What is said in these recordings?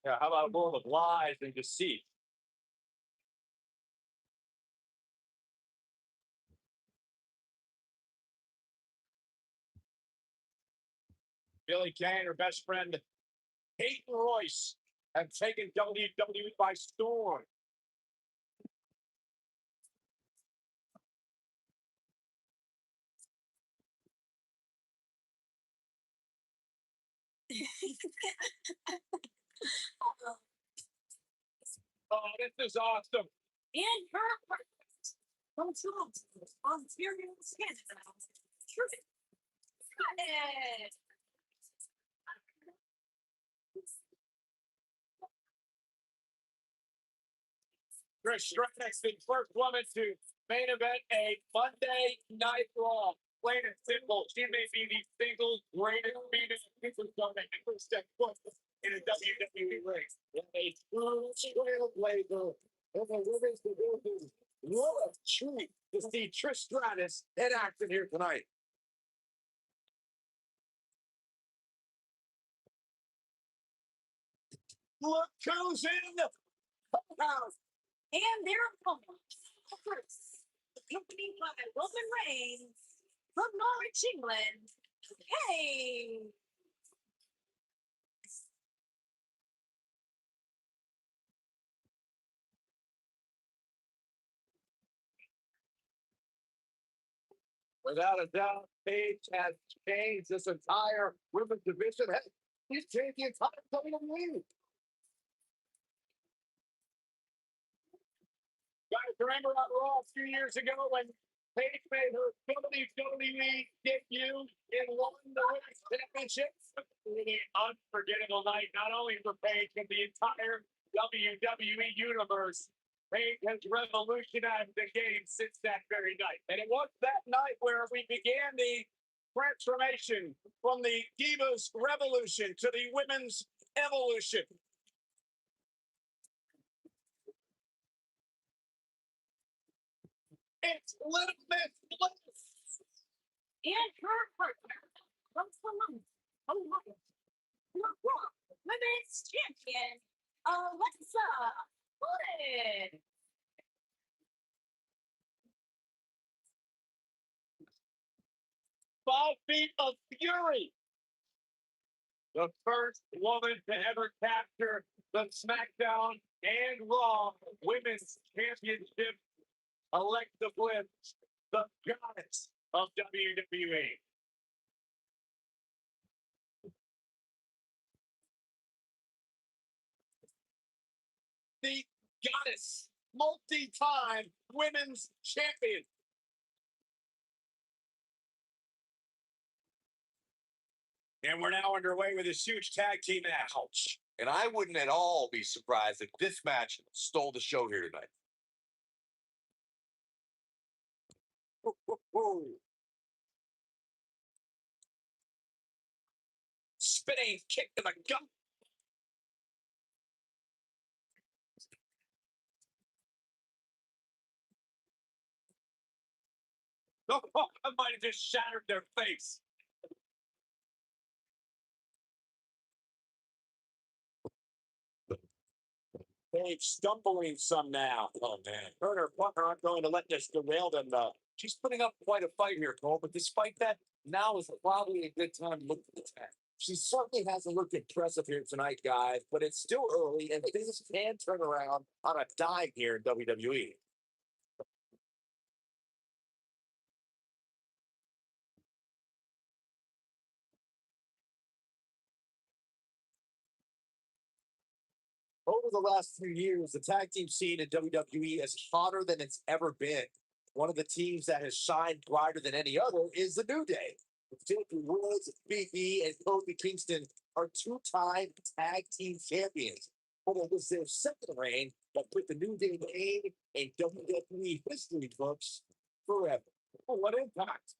Yeah, how about a world of lies and deceit? Billy Kay and her best friend Peyton Royce have taken WWE by storm. Oh, this is awesome. And her from on Serial Skin. Sure. Trish Stratus, the first woman to main event a Monday Night Raw. Plain and simple, she may be the single greatest female superstar that ever stepped foot in a WWE ring. A true trailblazer in the women's division. What a treat to see Trish Stratus in action here tonight. Look who's in the house. And their opponents, first, accompanied by Roman Reigns from Norwich, England. Hey! Without a doubt, Paige has changed this entire women's division. He's changed the entire WWE. Guys, remember on Raw a few years ago when Paige made her WWE debut and won the women's championship? An unforgettable night, not only for Paige, but the entire WWE universe. Paige has revolutionized the game since that very night. And it was that night where we began the transformation from the Divas Revolution to the Women's Evolution. It's Little Miss Bliss. And her partner comes from Women's Champion, Alexa Bliss. 5 feet of fury. The first woman to ever capture the SmackDown and Raw Women's Championship, Alexa Bliss, the goddess of WWE. The goddess, multi-time women's champion. And we're now underway with this huge tag team match. Ouch. And I wouldn't at all be surprised if this match stole the show here tonight. Spinning kick to the gut. Oh, I might have just shattered their face. They're stumbling some now. Oh, man. Her and her partner aren't going to let this derail them, though. She's putting up quite a fight here, Cole, but despite that, now is probably a good time to look at the tag. She certainly hasn't looked impressive here tonight, guys, but it's still early, and things can turn around on a dime here in WWE. Over the last few years, the tag team scene in WWE is hotter than it's ever been. One of the teams that has shined brighter than any other is the New Day. Timothy Woods, Big E, and Kofi Kingston are two-time tag team champions. But it was their second reign that put the New Day name in WWE history books forever. Oh, what impact!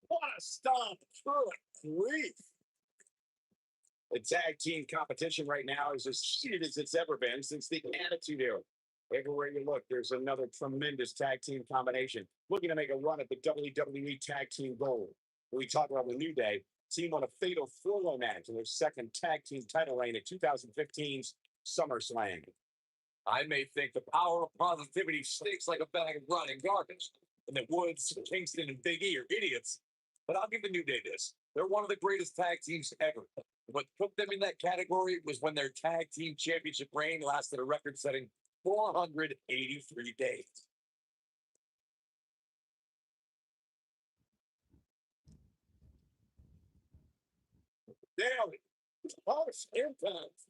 What a stomp! Good grief! The tag team competition right now is as heated as it's ever been since the Attitude Era. Everywhere you look, there's another tremendous tag team combination looking to make a run at the WWE Tag Team Gold. When we talk about the New Day, Team won a fatal four-way match in their second tag team title reign at 2015's SummerSlam. I may think the power of positivity stinks like a bag of rotting garbage, and that Woods, Kingston, and Big E are idiots. But I'll give the New Day this. They're one of the greatest tag teams ever. What put them in that category was when their tag team championship reign lasted a record setting 483 days. Daily. Harsh impact.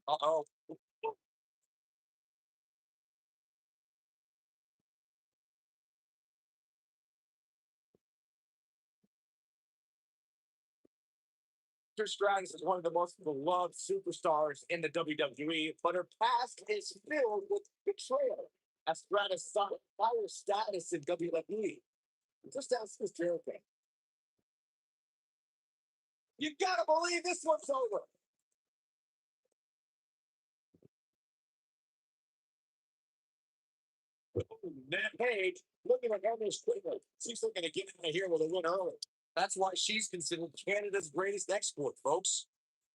Uh-oh. Trish Stratus is one of the most beloved superstars in the WWE, but her past is filled with betrayal. As Stratus sought higher status in WWE. Just ask Chris Jericho. You gotta believe this one's over. Matt Page looking at Elvis quickly. She's looking to get out of here with a win early. That's why she's considered Canada's greatest export, folks.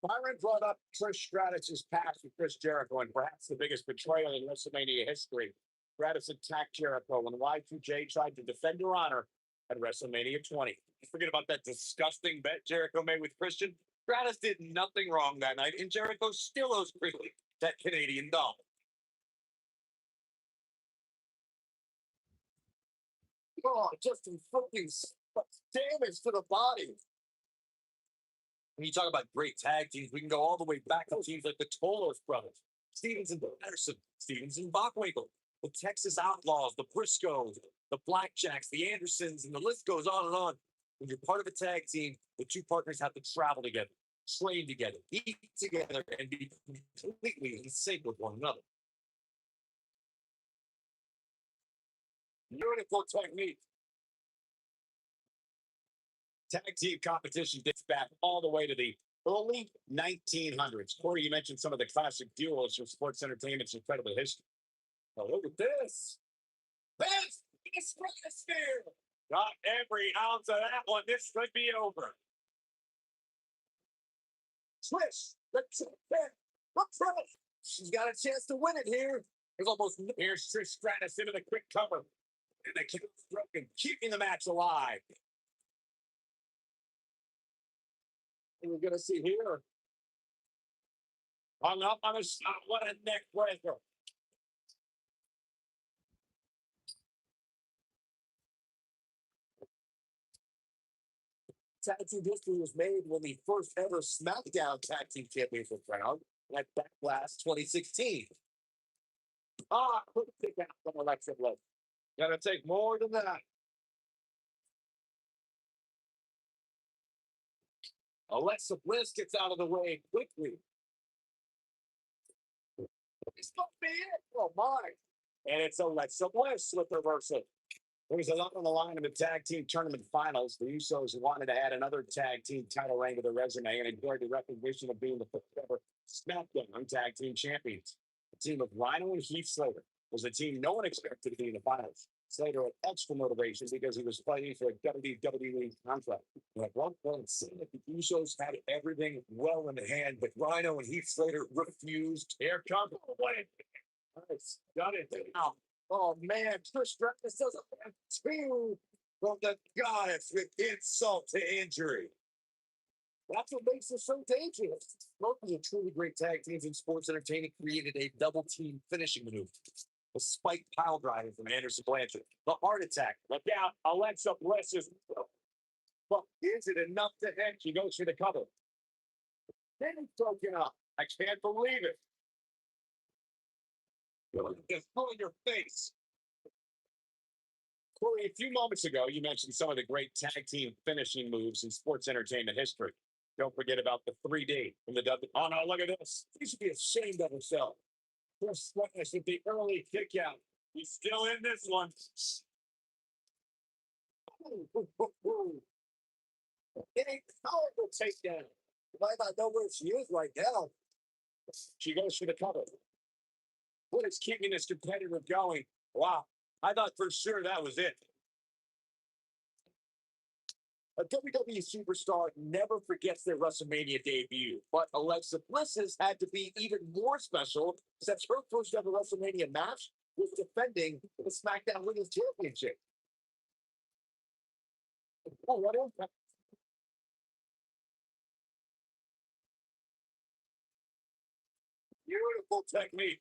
Byron brought up Trish Stratus's past with Chris Jericho and perhaps the biggest betrayal in WrestleMania history. Stratus attacked Jericho when Y2J tried to defend her honor at WrestleMania 20. Forget about that disgusting bet Jericho made with Christian. Stratus did nothing wrong that night, and Jericho still owes Quigley that Canadian dollar. Oh, just inflicting damage to the body. When you talk about great tag teams, we can go all the way back to teams like the Tolos brothers, Stevens and Patterson, Stevens and Bockwinkel, the Texas Outlaws, the Briscoes, the Blackjacks, the Andersons, and the list goes on and on. When you're part of a tag team, the two partners have to travel together, train together, eat together, and be completely in sync with one another. Beautiful technique. Tag team competition dates back all the way to the early 1900s. Corey, you mentioned some of the classic duos from sports entertainment's incredible history. Oh, look at this. That's the stratosphere. Not every ounce of that one. This could be over. Trish, the Trish. She's got a chance to win it here. There's almost here's Trish Stratus into the quick cover. And the kick is broken, keeping the match alive. And we're gonna see here. Hung up on a shot. What a neck breaker. Tag team history was made when the first ever SmackDown Tag Team Champions were crowned at Backlash 2016. Quick pick out from Alexa Bliss. Gotta take more than that. Alexa Bliss gets out of the way quickly. It's not me. Oh my. And it's Alexa Bliss with reversal. There was a lot on the line in the tag team tournament finals. The Usos wanted to add another tag team title reign to their resume and enjoyed the recognition of being the first ever SmackDown tag team champions. The team of Rhino and Heath Slater was a team no one expected to be in the finals. Slater had extra motivation because he was fighting for a WWE contract. And at one point, it seemed like the Usos had everything well in hand, but Rhino and Heath Slater refused. Here comes the win. Nice. Got it now. Oh man, Trish Stratus does a two from the goddess with insult to injury. That's what makes it so dangerous. Both of the truly great tag teams in sports entertainment created a double team finishing maneuver. The spike pile driver from Anderson Blanchard. The heart attack. Look out, Alexa Bliss is. But is it enough to hit? She goes for the cover. Then it's broken up. I can't believe it. Just pull in your face. Corey, a few moments ago, you mentioned some of the great tag team finishing moves in sports entertainment history. Don't forget about the 3D from the W. Oh no, look at this. He should be ashamed of himself. Chris Stratus with the early kick out. He's still in this one. It ain't powerful takedown. You might not know where she is right now. She goes for the cover. What is keeping this competitor going? Wow. I thought for sure that was it. A WWE superstar never forgets their WrestleMania debut, but Alexa Bliss's had to be even more special since her first ever WrestleMania match was defending the SmackDown Women's Championship. Oh, what impact! Beautiful technique.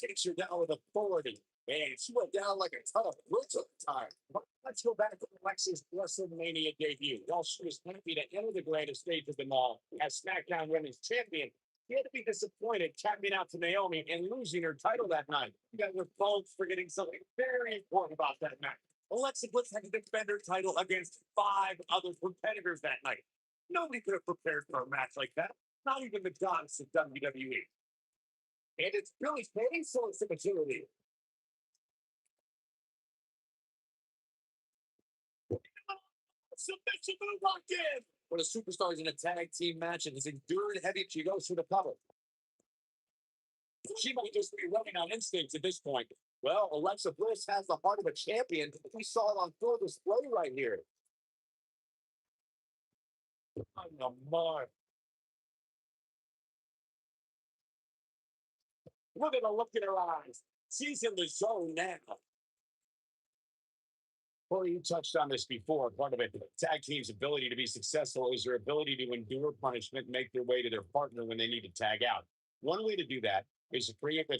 Takes her down with authority. Man, she went down like a ton of bricks at the time. But let's go back to Alexa's WrestleMania debut. While she was happy to enter the greatest stage of them all as SmackDown Women's Champion, she had to be disappointed tapping out to Naomi and losing her title that night. You guys are both forgetting something very important about that match. Alexa Bliss had to defend her title against 5 other competitors that night. Nobody could have prepared for a match like that, not even the gods of WWE. And it's Billy Kay's source of agility. Submission move locked in. When a superstar is in a tag team match and has endured heavy, she goes for the cover. She might just be running on instinct at this point. Well, Alexa Bliss has the heart of a champion. We saw it on full display right here. On the mark. Look at the look in her eyes. She's in the zone now. Well, you touched on this before. Part of it, tag team's ability to be successful is their ability to endure punishment and make their way to their partner when they need to tag out. One way to do that is to create that.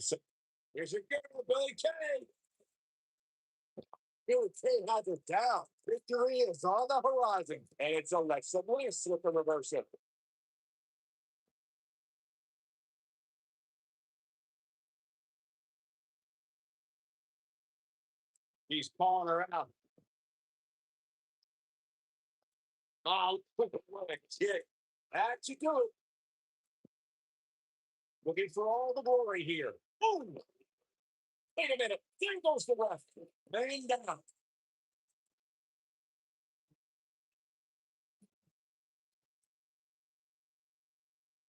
Here's your girl, Billy Kay. Billy Kay has it down. Victory is on the horizon, and it's Alexa Bliss with the reversal. He's calling her out. Oh, quick kick. That's you do it. Looking for all the glory here. Boom! Wait a minute. There goes the ref. Man down.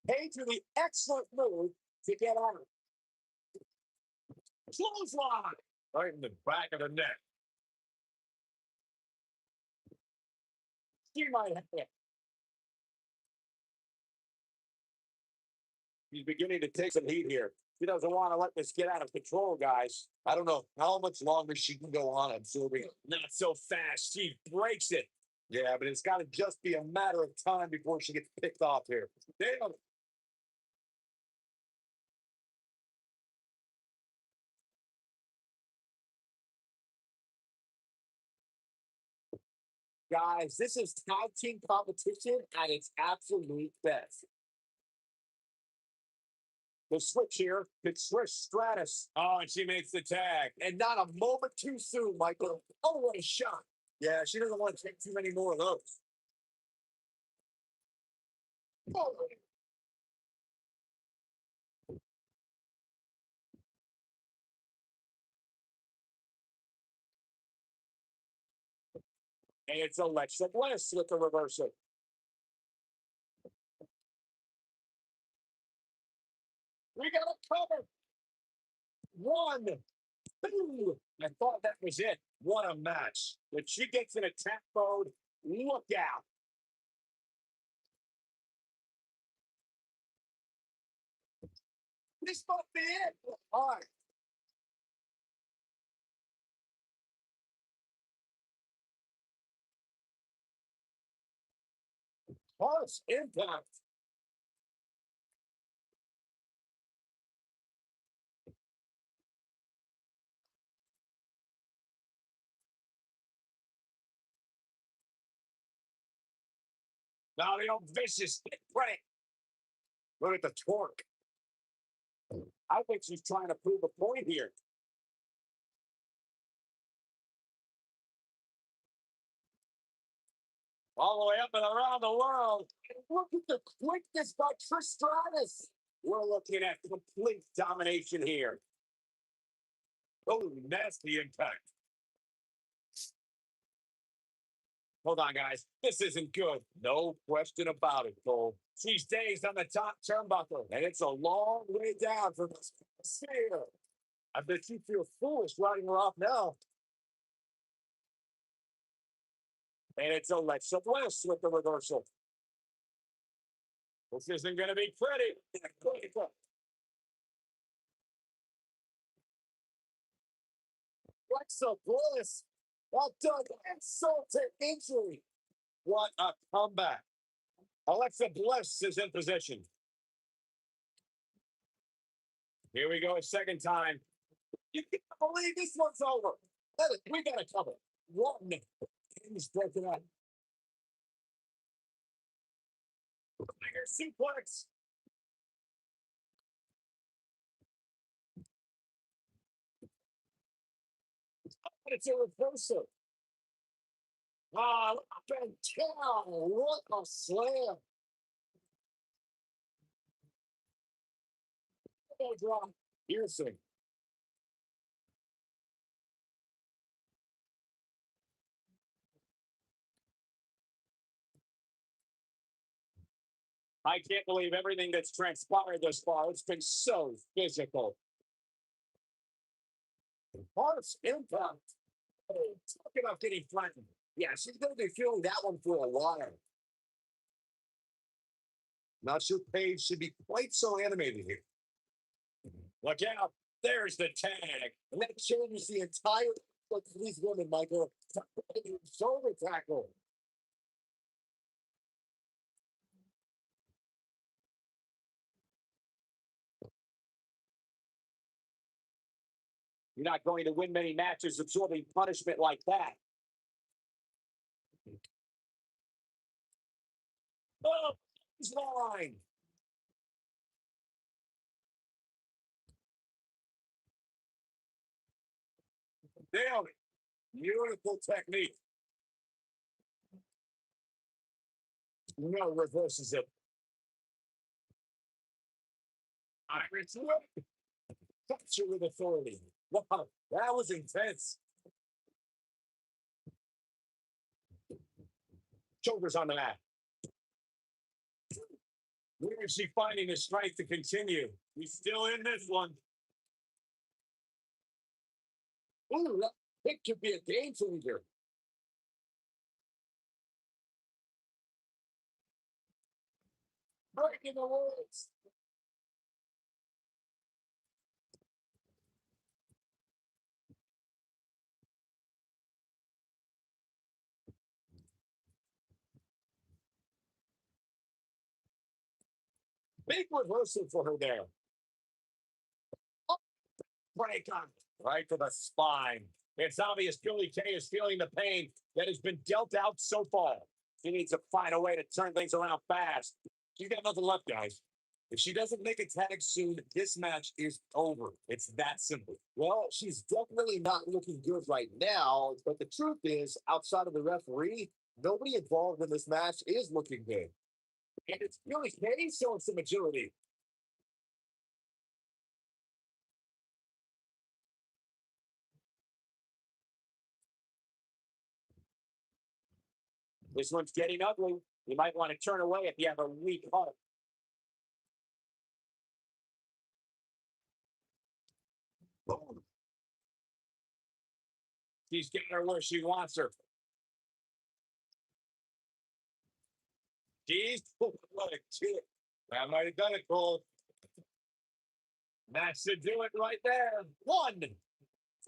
Paid for the excellent move to get out. Clothesline. Right in the back of the neck. She might have it. He's beginning to take some heat here. She doesn't want to let this get out of control, guys. I don't know how much longer she can go on absorbing it. Not so fast. She breaks it. Yeah, but it's got to just be a matter of time before she gets picked off here. Damn. Guys, this is tag team competition at its absolute best. The switch here to Trish Stratus. Oh, and she makes the tag. And not a moment too soon, Michael. Oh, what a shot. Yeah, she doesn't want to take too many more of those. Oh, and it's Alexa Bliss with the reversal. We got a cover. 1, 2. I thought that was it. What a match. When she gets in attack mode, look out. This might be it. All right. Harsh impact. Now the old vicious stick break. Look at the torque. I think she's trying to prove a point here. All the way up and around the world. And look at the quickness by Trish Stratus. We're looking at complete domination here. Oh, nasty impact. Hold on, guys. This isn't good. No question about it, Cole. She's dazed on the top turnbuckle, and it's a long way down from the sphere. I bet you feel foolish writing her off now. And it's Alexa Bliss with the reversal. This isn't going to be pretty. Alexa Bliss. Well done. Insult to injury. What a comeback. Alexa Bliss is in position. Here we go, a second time. You can't believe this one's over. We got to cover. One. He's broken up. Finger suplex. It's a reversal. Ah, up and down. What a slam. Oh, drop. Piercing. I can't believe everything that's transpired thus far. It's been so physical. Harsh impact. Oh, talk about getting flattened. Yeah, she's going to be feeling that one for a while. Not sure Paige should be quite so animated here. Look out. There's the tag. And that changes the entire look of these women, Michael. Shoulder tackle. You're not going to win many matches absorbing punishment like that. Oh, he's line. Nailed it. Beautiful technique. No reverses it. Irish whip. Capture with authority. Wow, that was intense. Shoulders on the mat. Where is she finding the strength to continue? He's still in this one. Ooh, it could be a game changer. Breaking the rules. Big reversal for her there. Oh, break on. Right to the spine. It's obvious Billie Kay is feeling the pain that has been dealt out so far. She needs to find a way to turn things around fast. She's got nothing left, guys. If she doesn't make a tag soon, this match is over. It's that simple. Well, she's definitely not looking good right now, but the truth is, outside of the referee, nobody involved in this match is looking good. And it's Billie Kay showing some agility. This one's getting ugly. You might want to turn away if you have a weak heart. Boom. She's getting her where she wants her. Jeez, what a kick. That might have done it, Cole. That should do it right there. One,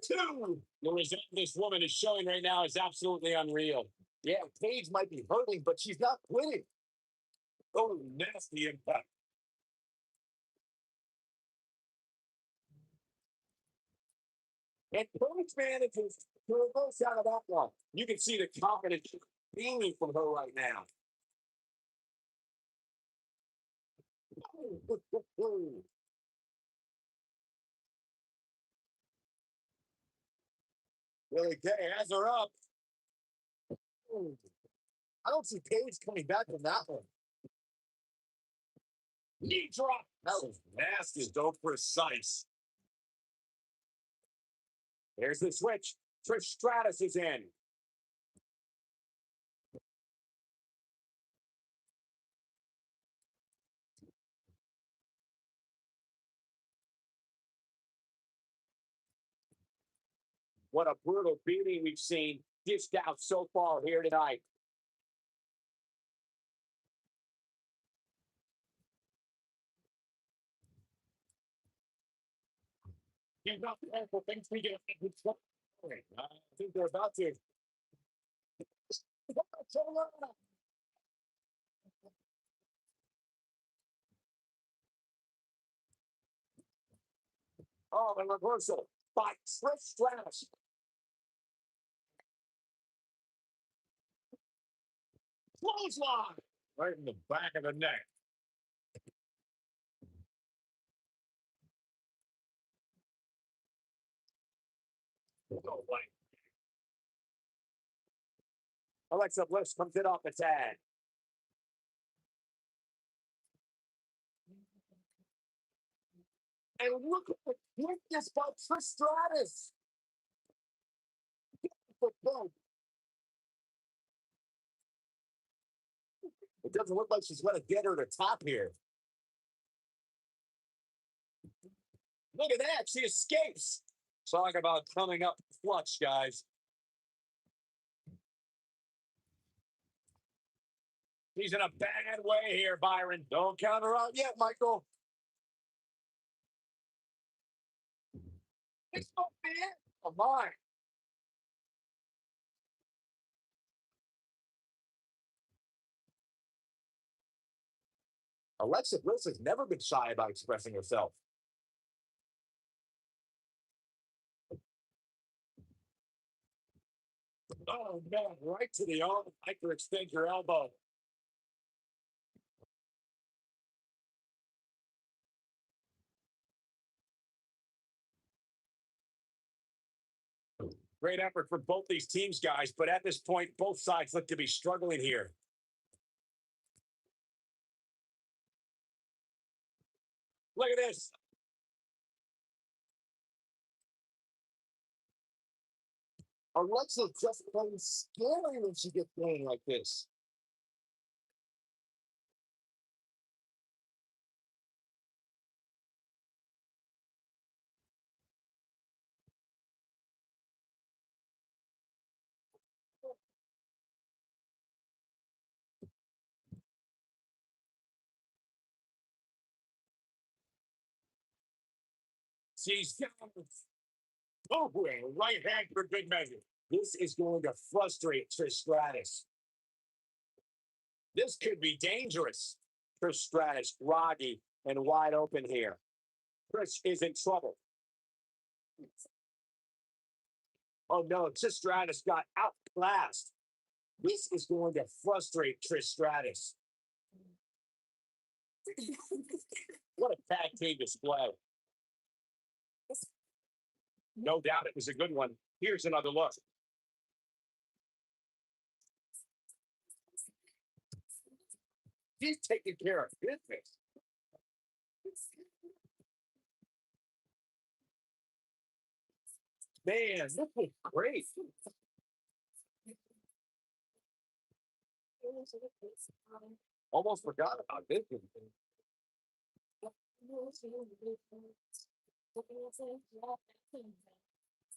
two. The result this woman is showing right now is absolutely unreal. Yeah, Paige might be hurting, but she's not quitting. Oh, nasty impact. And Paige manages to reverse out of that one. You can see the confidence beaming from her right now. Billie Kay has her up. I don't see Paige coming back from that one. Knee drop. That was nasty, so precise. There's the switch. Trish Stratus is in. What a brutal beating we've seen dished out so far here tonight. You're not for things we get. I think they're about to. Oh, the reversal by Trish Stratus. Clothesline right in the back of the neck. No way. Alexa Bliss comes it off the tag. And look at the quickness by Trish Stratus. It doesn't look like she's going to get her to top here. Look at that. She escapes. Talk about coming up clutch, guys. He's in a bad way here, Byron. Don't count her out yet, Michael. It's not fair. Come on. Alexa Bliss has never been shy about expressing herself. Oh, man, right to the arm. I could extend your elbow. Great effort for both these teams, guys, but at this point, both sides look to be struggling here. Look at this. Alexa just plain scary when she gets going like this. She's down. Oh, right hand for good measure. This is going to frustrate Trish Stratus. This could be dangerous. Trish Stratus, groggy and wide open here. Trish is in trouble. Oh no, Trish Stratus got outclassed. This is going to frustrate Trish Stratus. What a tag team display. No doubt it was a good one. Here's another look. He's taking care of business. Man, this was great. Almost forgot about this.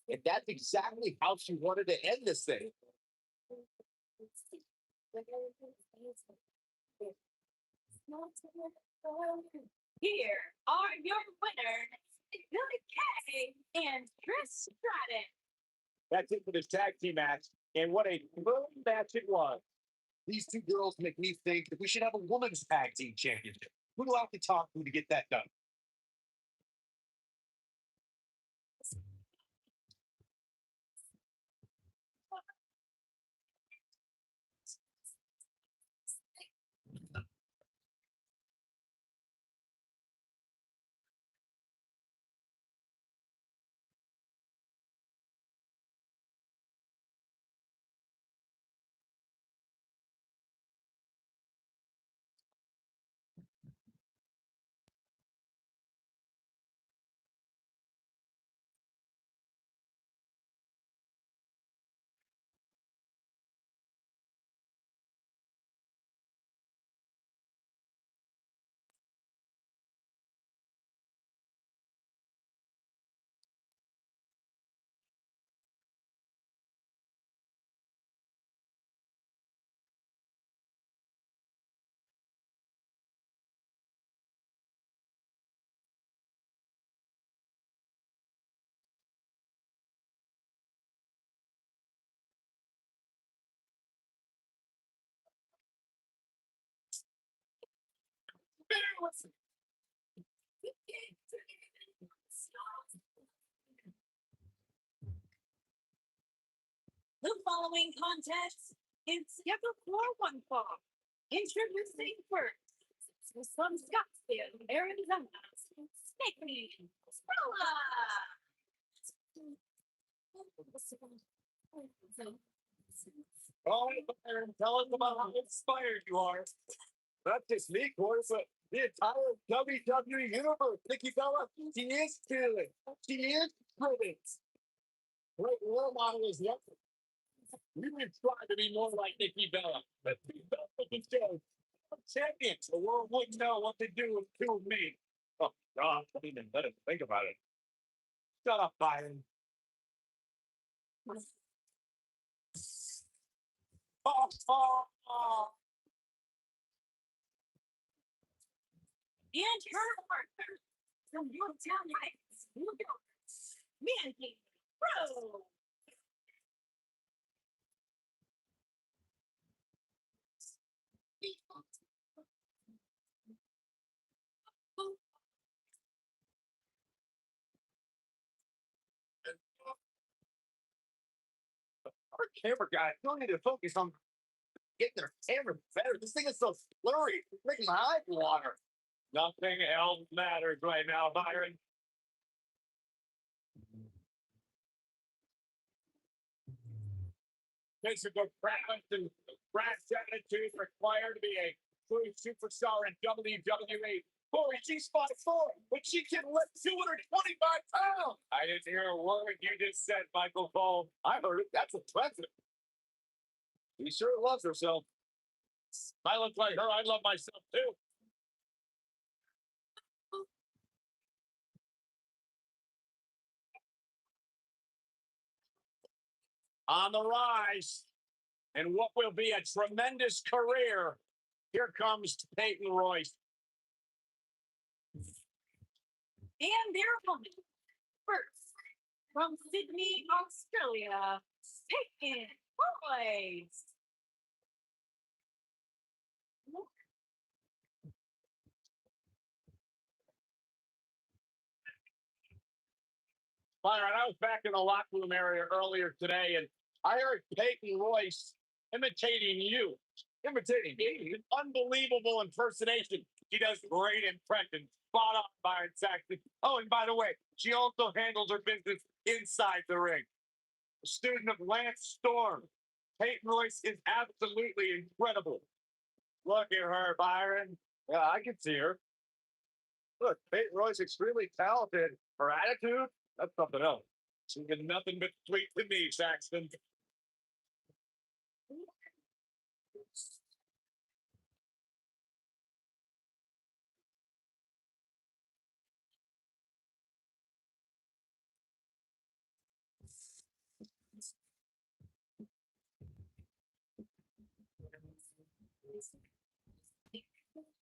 And that's exactly how she wanted to end this thing. Here are your winners, Billy Kay and Trish Stratus. That's it for this tag team match. And what a good match it was. These two girls make me think that we should have a women's tag team championship. Who do I have to talk to get that done? The following contest is scheduled for one fall. Introducing first, from Scottsdale, Arizona, Stickney Stella. Oh, Byron, tell us about how inspired you are. Not just me, Corey, but the entire WWE universe. Nikki Bella, she is feeling. She is brilliant. Great role model is nothing. We would try to be more like Nikki Bella, but Nikki Bella can show champions. The world wouldn't know what to do with two of me. Oh, God, I didn't even let him think about it. Shut up, Byron. Oh. And her partner from Yorktown Heights, New York, Mandy Pro. Our camera guy still need to focus on getting their camera better. This thing is so blurry. It's making my eyes water. Nothing else matters right now, Byron. Physical prowess and brass attitude required to be a true superstar in WWE. Boy, she's 5'4", but she can lift 225 pounds. I didn't hear a word you just said, Michael Cole. I heard it. That's impressive. She sure loves herself. I look like her. I love myself too. On the rise, and what will be a tremendous career. Here comes Peyton Royce. And their opponent, first, from Sydney, Australia, Peyton Royce. Byron, I was back in the locker room area earlier today, and I heard Peyton Royce imitating you. Imitating me? An unbelievable impersonation. She does great impressions. Spot on, Byron Saxton. Oh, and by the way, she also handles her business inside the ring. A student of Lance Storm. Peyton Royce is absolutely incredible. Look at her, Byron. Yeah, I can see her. Look, Peyton Royce extremely talented. Her attitude, that's something else. She's been nothing but sweet to me, Saxton.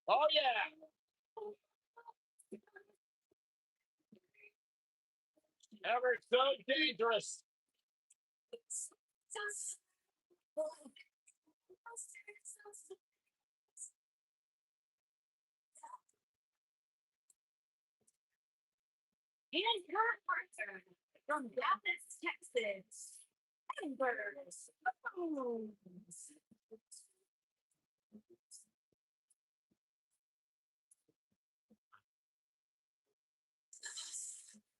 Oh, yeah. Ever so dangerous. And her partner, from Dallas, Texas, Amber Rose.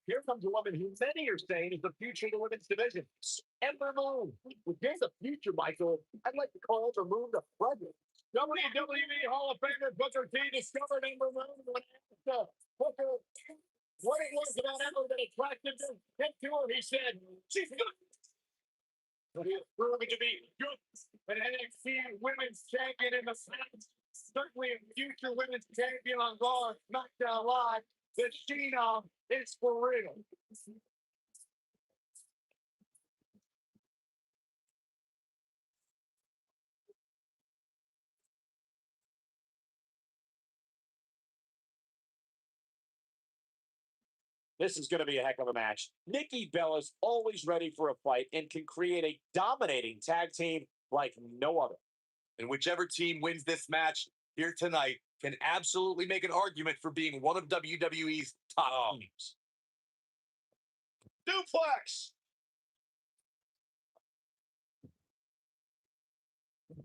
Here comes a woman who many are saying is the future of the women's division. Ember Moon. If there's a future, Michael, I'd like to call the Moon the present. WWE Hall of Famer Booker T discovered Ember Moon when asked Booker what it was about Ember that attracted him to her. He said, she's good. But he has proven to be good. An NXT Women's Champion in the past. Certainly a future Women's Champion on Raw, SmackDown Live. The Sheena is for real. This is going to be a heck of a match. Nikki Bella's always ready for a fight and can create a dominating tag team like no other. And whichever team wins this match here tonight can absolutely make an argument for being one of WWE's top teams. Duplex!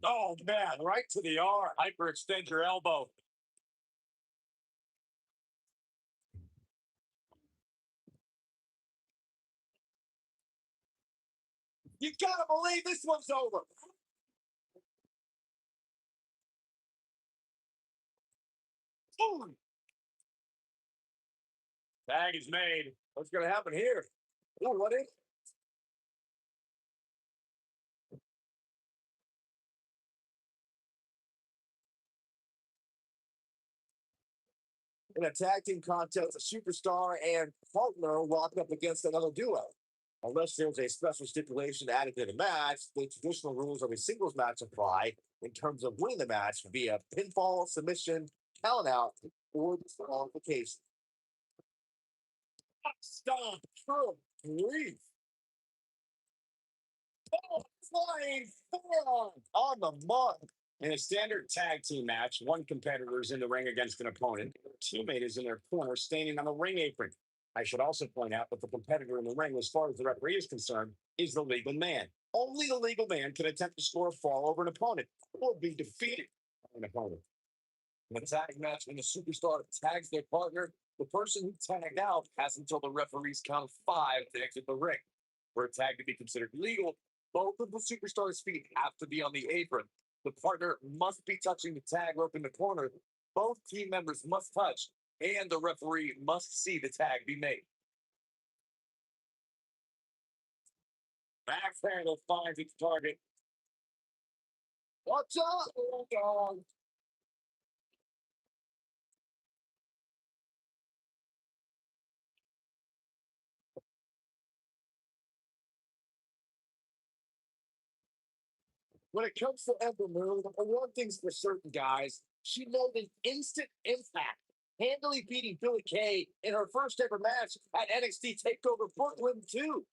Oh, man, right to the arm. Hyperextend your elbow. You gotta believe this one's over. Boom. Tag is made. What's gonna happen here? Oh, what is? In a tag team contest, a superstar and partner lock up against another duo. Unless there's a special stipulation added to the match, the traditional rules of a singles match apply in terms of winning the match via pinfall, submission, count out, or disqualification. Stop! Good grief! Oh, flying forearm on the mark. In a standard tag team match, one competitor is in the ring against an opponent. Their teammate is in their corner, standing on the ring apron. I should also point out that the competitor in the ring, as far as the referee is concerned, is the legal man. Only the legal man can attempt to score a fall over an opponent or be defeated by an opponent. In a tag match, when the superstar tags their partner, the person who tagged out has until the referee's count of 5 to exit the ring. For a tag to be considered legal, both of the superstar's feet have to be on the apron. The partner must be touching the tag rope in the corner. Both team members must touch, and the referee must see the tag be made. Backhander finds its target. Watch out! Oh, God. When it comes to Ember Moon, one thing's for certain, guys. She made an instant impact, handily beating Billy Kay in her first ever match at NXT TakeOver Brooklyn 2.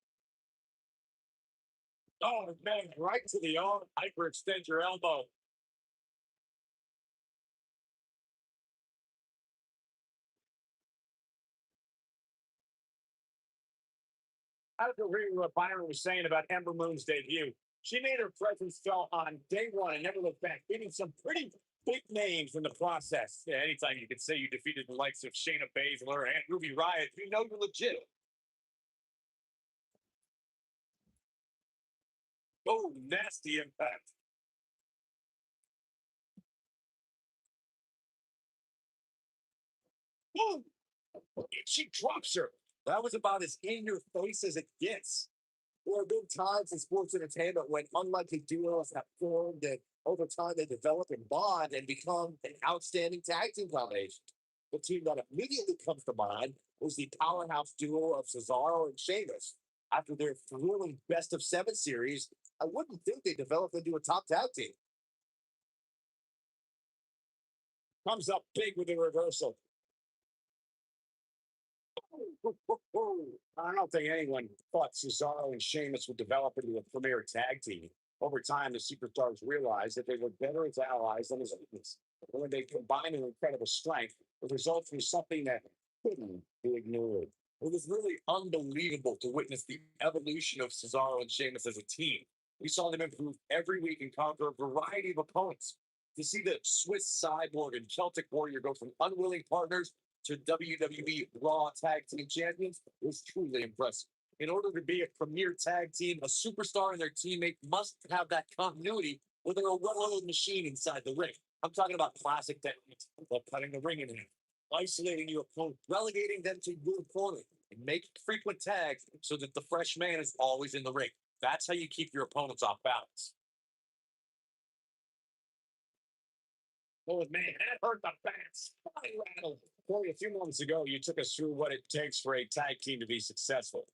Oh, man, right to the arm. Hyperextend your elbow. I don't agree with what Byron was saying about Ember Moon's debut. She made her presence felt on day one and never looked back, beating some pretty big names in the process. Yeah, anytime you can say you defeated the likes of Shayna Baszler and Ruby Riott, you know you're legit. Oh, nasty impact. Boom! She drops her. That was about as in your face as it gets. There have been times in sports entertainment when unlikely duos have formed and over time they develop and bond and become an outstanding tag team combination. The team that immediately comes to mind was the powerhouse duo of Cesaro and Sheamus. After their thrilling best of 7 series, I wouldn't think they developed into a top tag team. Comes up big with the reversal. I don't think anyone thought Cesaro and Sheamus would develop into a premier tag team. Over time, the superstars realized that they were better as allies than as enemies. When they combined an incredible strength, the result was something that couldn't be ignored. It was really unbelievable to witness the evolution of Cesaro and Sheamus as a team. We saw them improve every week and conquer a variety of opponents. To see the Swiss Cyborg and Celtic Warrior go from unwilling partners to WWE Raw Tag Team Champions was truly impressive. In order to be a premier tag team, a superstar and their teammate must have that continuity or they're a well-oiled machine inside the ring. I'm talking about classic techniques like cutting the ring in half, isolating your opponent, relegating them to your corner, and making frequent tags so that the fresh man is always in the ring. That's how you keep your opponents off balance. Oh, man, that hurt the bats. Body rattle. Corey, a few moments ago, you took us through what it takes for a tag team to be successful.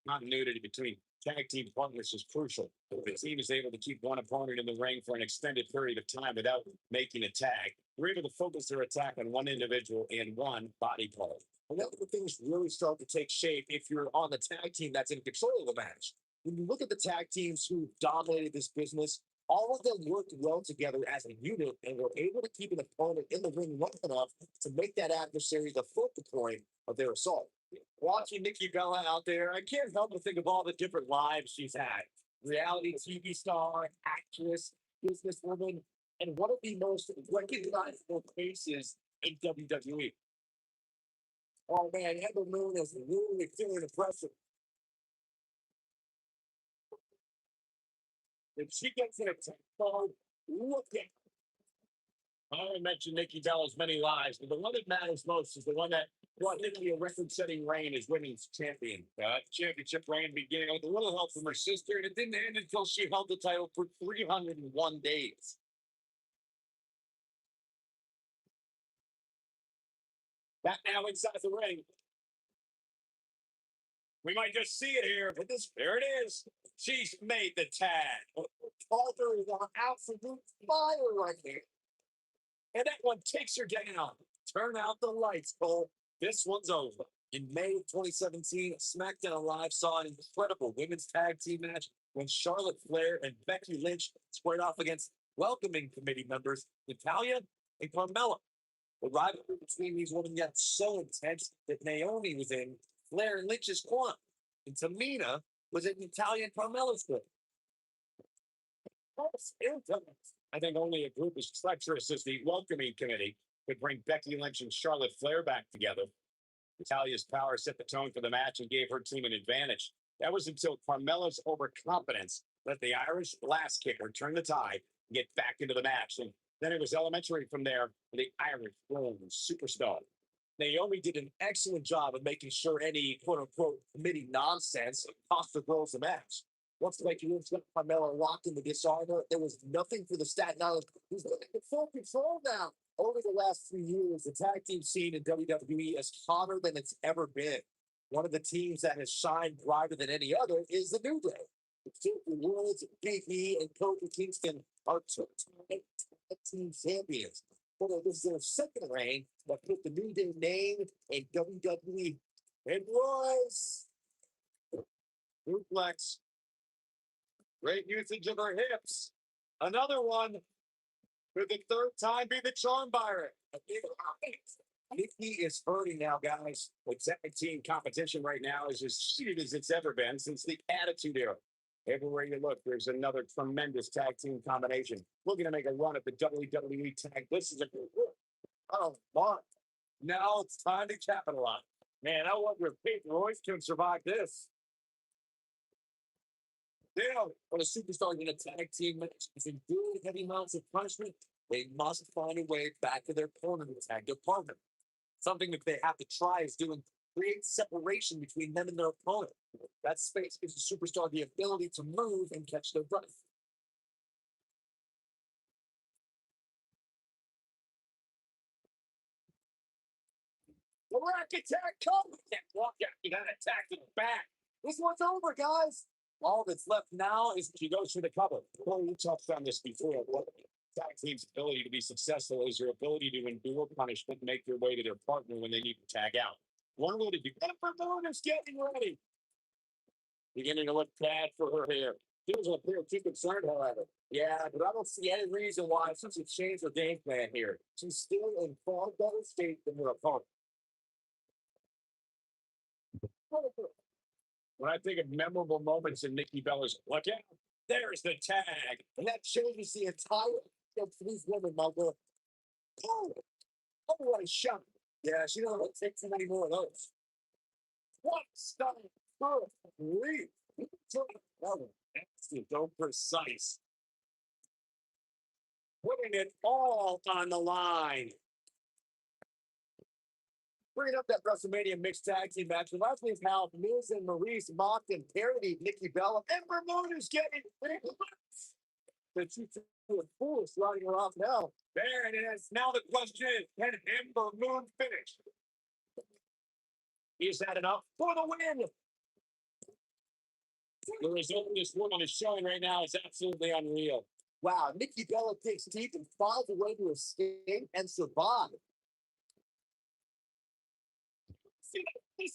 Continuity between tag team partners is crucial. If the team is able to keep one opponent in the ring for an extended period of time without making a tag, they're able to focus their attack on one individual and one body part. And that's when things really start to take shape if you're on the tag team that's in control of the match. When you look at the tag teams who dominated this business, All of them worked well together as a unit and were able to keep an opponent in the ring long enough to make that adversary the focal point of their assault. Watching Nikki Bella out there, I can't help but think of all the different lives she's had. Reality TV star, actress, businesswoman, and one of the most recognizable faces in WWE. Oh man, Ember Moon is really feeling impressive. If she gets in a tempo, look at. I already mentioned Nikki Bella's many lives, but the one that matters most is the one that brought Nikki a record-setting reign as women's champion. Championship reign beginning with a little help from her sister, and it didn't end until she held the title for 301 days. Back now inside the ring. We might just see it here, but there it is. She's made the tag. Calder is on absolute fire right here. And that one takes her down. Turn out the lights, Cole. This one's over. In May of 2017, SmackDown Live saw an incredible women's tag team match when Charlotte Flair and Becky Lynch squared off against welcoming committee members Natalya and Carmella. The rivalry between these women got so intense that Naomi was in Flair and Lynch's corner, and Tamina was in Natalya and Carmella's corner. I think only a group as treacherous as the welcoming committee could bring Becky Lynch and Charlotte Flair back together. Natalia's power set the tone for the match and gave her team an advantage. That was until Carmella's overconfidence let the Irish blast kicker turn the tide and get back into the match. And then it was elementary from there for the Irish Throne superstar. Naomi did an excellent job of making sure any quote-unquote committee nonsense cost the girls the match. Once Becky Lynch got Carmella locked in the disarmer, there was nothing for the Staten Island. He's in full control now. Over the last 3 years, the tag team scene in WWE is hotter than it's ever been. One of the teams that has shined brighter than any other is the New Day. The Super Woods, Big E, and Kofi Kingston are two-time tag team champions. Well, this is their second reign that put the New Day name in WWE. It was Suplex. Great usage of her hips. Another one for the third time be the charm buyer. Nikki is hurting now, guys. The tag team competition right now is as heated as it's ever been since the Attitude Era. Everywhere you look, there's another tremendous tag team combination. Looking to make a run at the WWE tag. This is a good look. Oh, my. Now it's time to capitalize. Man, I wonder if Peyton Royce can survive this. Now, when a superstar in a tag team match is enduring heavy amounts of punishment, they must find a way back to their corner to tag their partner. Something that they have to try is doing create separation between them and their opponent. That space gives the superstar the ability to move and catch their breath. The rack attack comes. Can't walk out. You got attacked in the back. This one's over, guys. All that's left now is she goes for the cover. Well, we touched on this before. What tag team's ability to be successful is your ability to endure punishment and make their way to their partner when they need to tag out. One way to do Ember Moon is getting ready. Beginning to look bad for her hair. She doesn't appear too concerned, however. Yeah, but I don't see any reason why she should change her game plan here. She's still in far better shape than her opponent. When I think of memorable moments in Nikki Bella's, look out, there's the tag. And that changes the entire of these women, my girl. Oh, what a shot. Yeah, she doesn't want to take too many more of those. What stuff? Leap. So precise. Putting it all on the line. Bringing up that WrestleMania mixed tag team match reminds me of how Miz and Maurice mocked and parodied Nikki Bella. Ember Moon is getting the two fools riding her off now. There it is. Now the question is, can Ember Moon finish? Is that enough for the win? The result this woman is showing right now is absolutely unreal. Wow, Nikki Bella takes teeth and finds a way to escape and survive. Big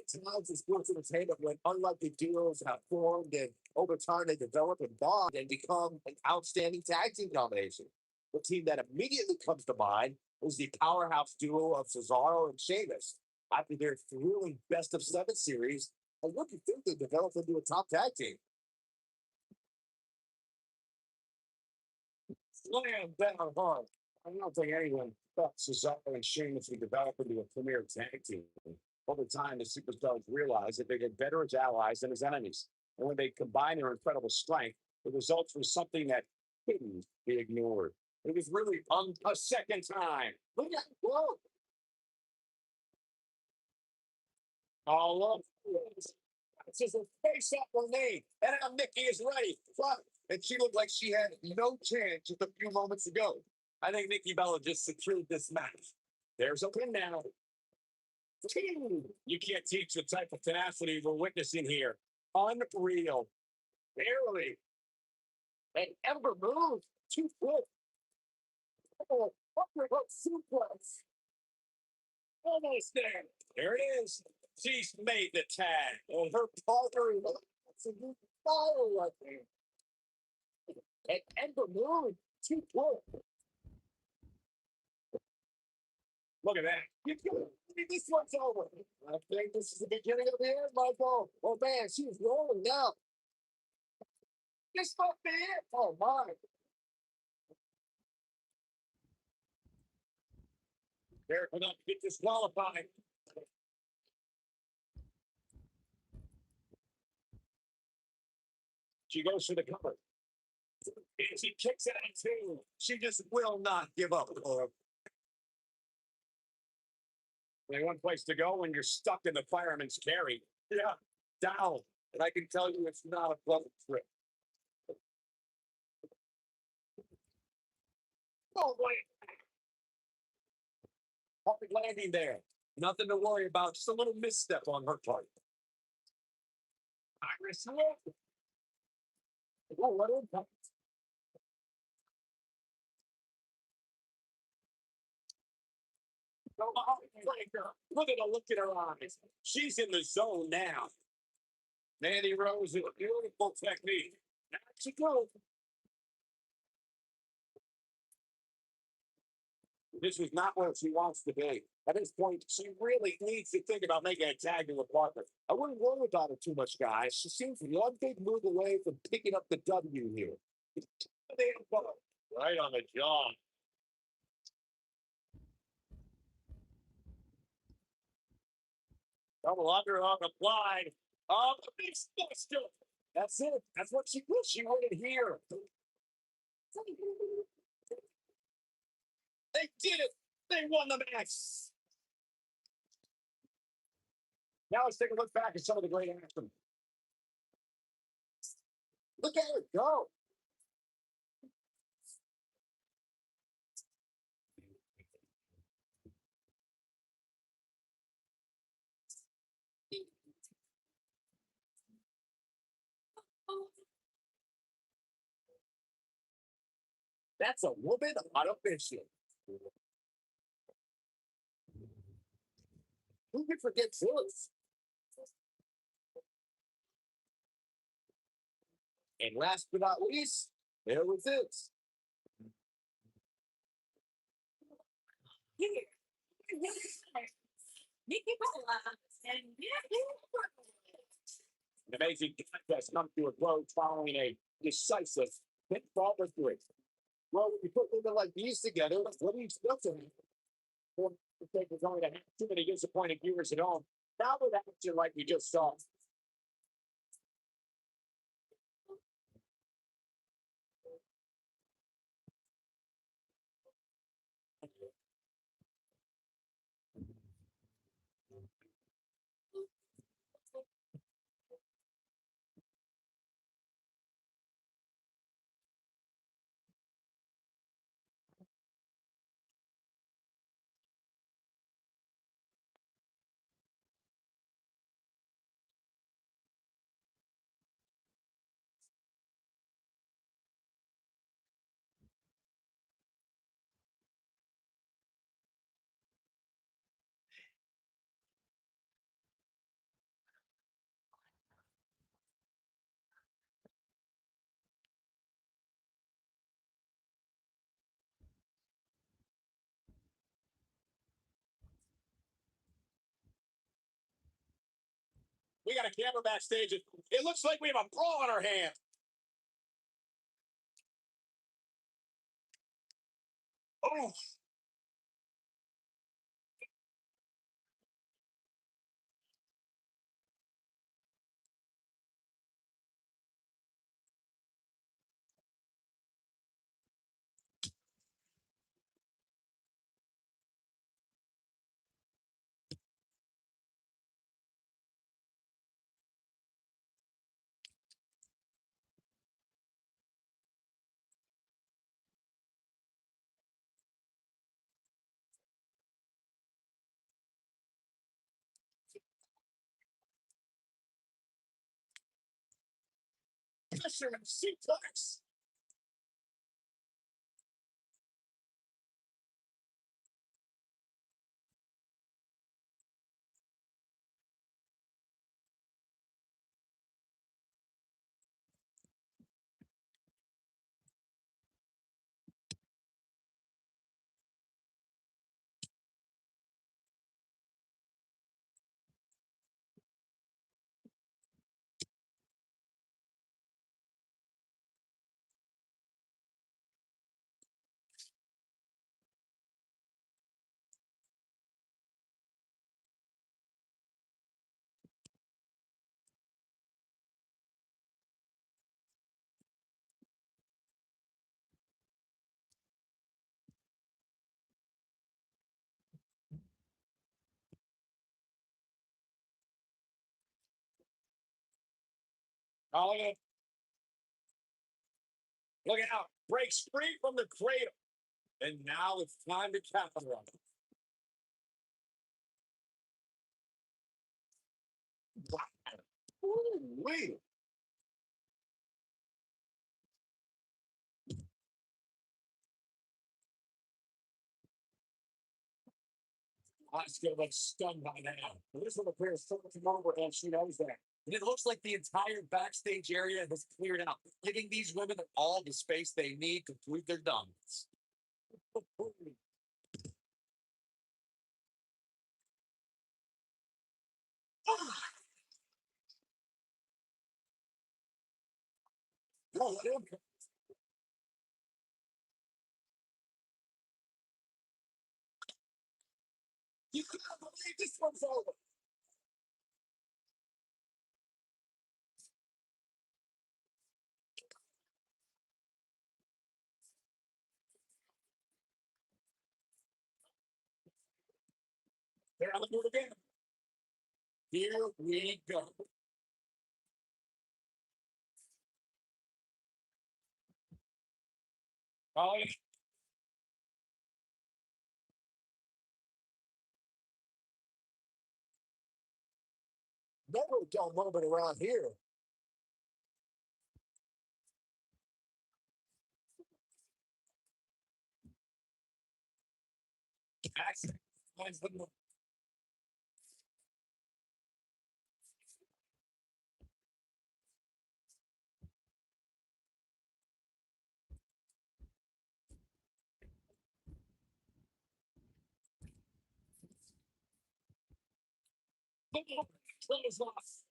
times in sports entertainment when unlikely duos have formed and over time they develop and bond and become an outstanding tag team combination. The team that immediately comes to mind is the powerhouse duo of Cesaro and Sheamus. After their thrilling best of seven series, and what do you think they developed into a top tag team? Slam down hard. I don't think anyone thought Cesaro and Sheamus would develop into a premier tag team. Over time, the superstars realized that they get better as allies than as enemies. And when they combine their incredible strength, the results were something that couldn't be ignored. It was really a second time. Look at whoa, all up. It's just a face off her name. And now Nikki is ready. Fuck. And she looked like she had no chance just a few moments ago. I think Nikki Bella just secured this match. There's a win now. You can't teach the type of tenacity we're witnessing here. Unreal. Barely. And Ember moves. 2 foot. Oh, uppercut suplex. Almost there. There it is. She's made the tag. And her partner is absolute fire right there. And Ember moves. 2 foot. Look at that. This one's over. I think this is the beginning of the end, Michael. Oh man, she's rolling now. This might be it. Oh my. They're going to get disqualified. She goes for the cover. And she kicks it out too. She just will not give up. Only one place to go when you're stuck in the fireman's carry. Yeah, down. And I can tell you it's not a pleasant trip. Oh, wait. Perfect landing there. Nothing to worry about. Just a little misstep on her part. Iris, look. Oh, what impact. Look at the look in her eyes. She's in the zone now. Mandy Rose, a beautiful technique. Now she goes. This is not where she wants to be. At this point, she really needs to think about making a tag to a partner. I wouldn't worry about it too much, guys. She seems one big move away from picking up the W here. Right on the jaw. Double underarm applied. Oh, the big buster. That's it. That's what she wish she wanted here. They did it. They won the match. Now let's take a look back at some of the great action. Look at her go. That's a woman on a mission. Who could forget this? And last but not least, there was this. Here, Nikki Bella and an amazing contest come to a close following a decisive pinfall victory. Well, when you put women like these together, what do you expect of them? Well, the thing is going to have too many disappointed viewers at home. Now with action like we just saw, We got a camera backstage. It looks like we have a brawl on our hands. Oh, pressure and suplex. Oh, look out. Breaks free from the cradle. And now it's time to capitalize. Wow. Ooh-wee. Oscar looks stunned by now. This one appears so much over, and she knows that. And it looks like the entire backstage area has cleared out, giving these women all the space they need to prove their dominance. Oh, you cannot believe this one's over. They're on the move again. Here we go. Oh, yeah. Never a dull moment around here. Jackson finds the move. Close off.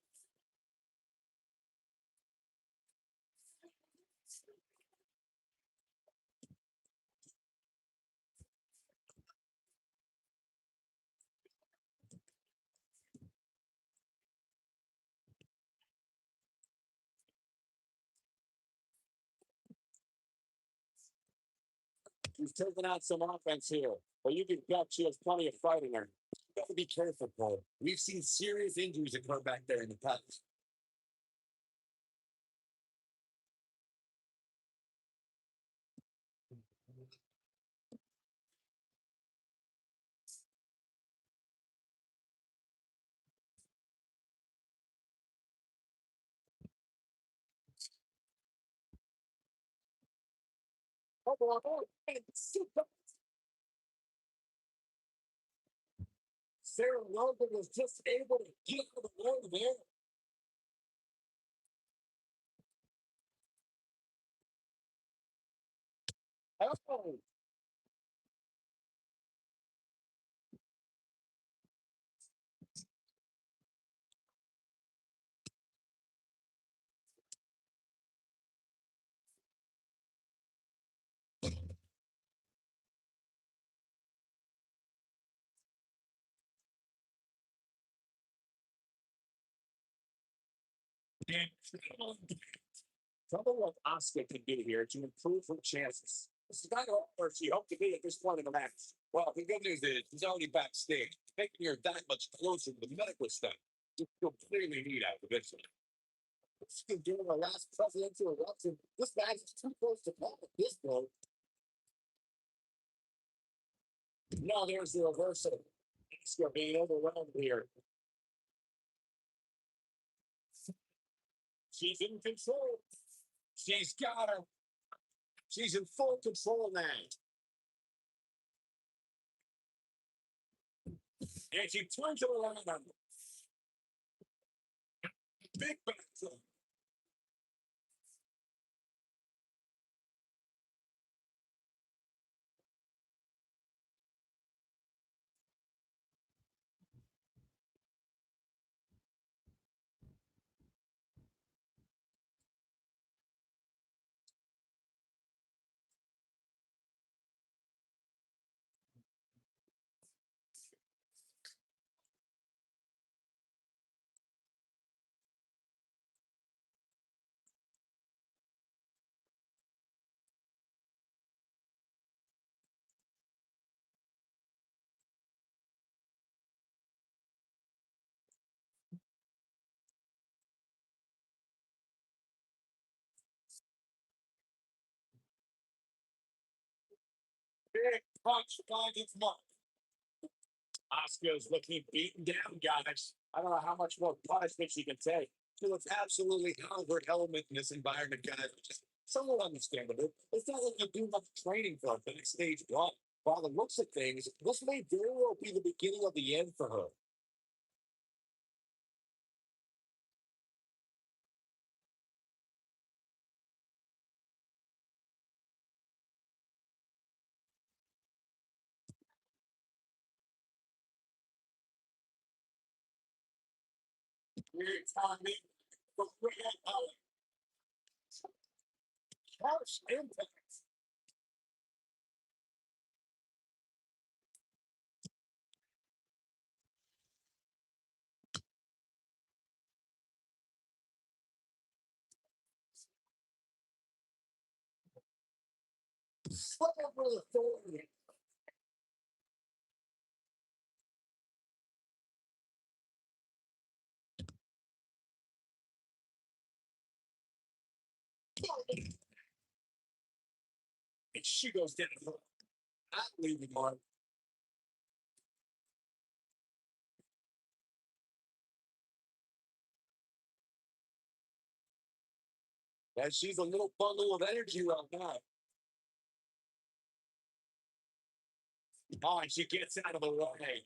He's taking out some offense here, but you can bet she has plenty of fight in her. You got to be careful, Cole. We've seen serious injuries occur back there in the past. Sarah Logan was just able to get out of the way there. Oh, Incredible. Trouble what Oscar can do here to improve her chances. This is kind of where she hoped to be at this point in the match. Well, the good news is she's already backstage, making her that much closer to the medical stuff. She'll clearly need out eventually. She's doing her last presidential election. This match is too close to call at this point. No, there's the reversal. Oscar being overwhelmed here. She's in control. She's got her. She's in full control now. And she turns it around on big battle. Big punch finds its mark. Oscar's looking beaten down, guys. I don't know how much more punishment she can take. She looks absolutely out of her element in this environment, guys, which is somewhat understandable. It's not like you do much training for a backstage run. By the looks of things, this may very well be the beginning of the end for her. Weird timing, but harsh impact. Slap with authority. And she goes down for not leaving mark. And she's a little bundle of energy right now. Oh, and she gets out of the way.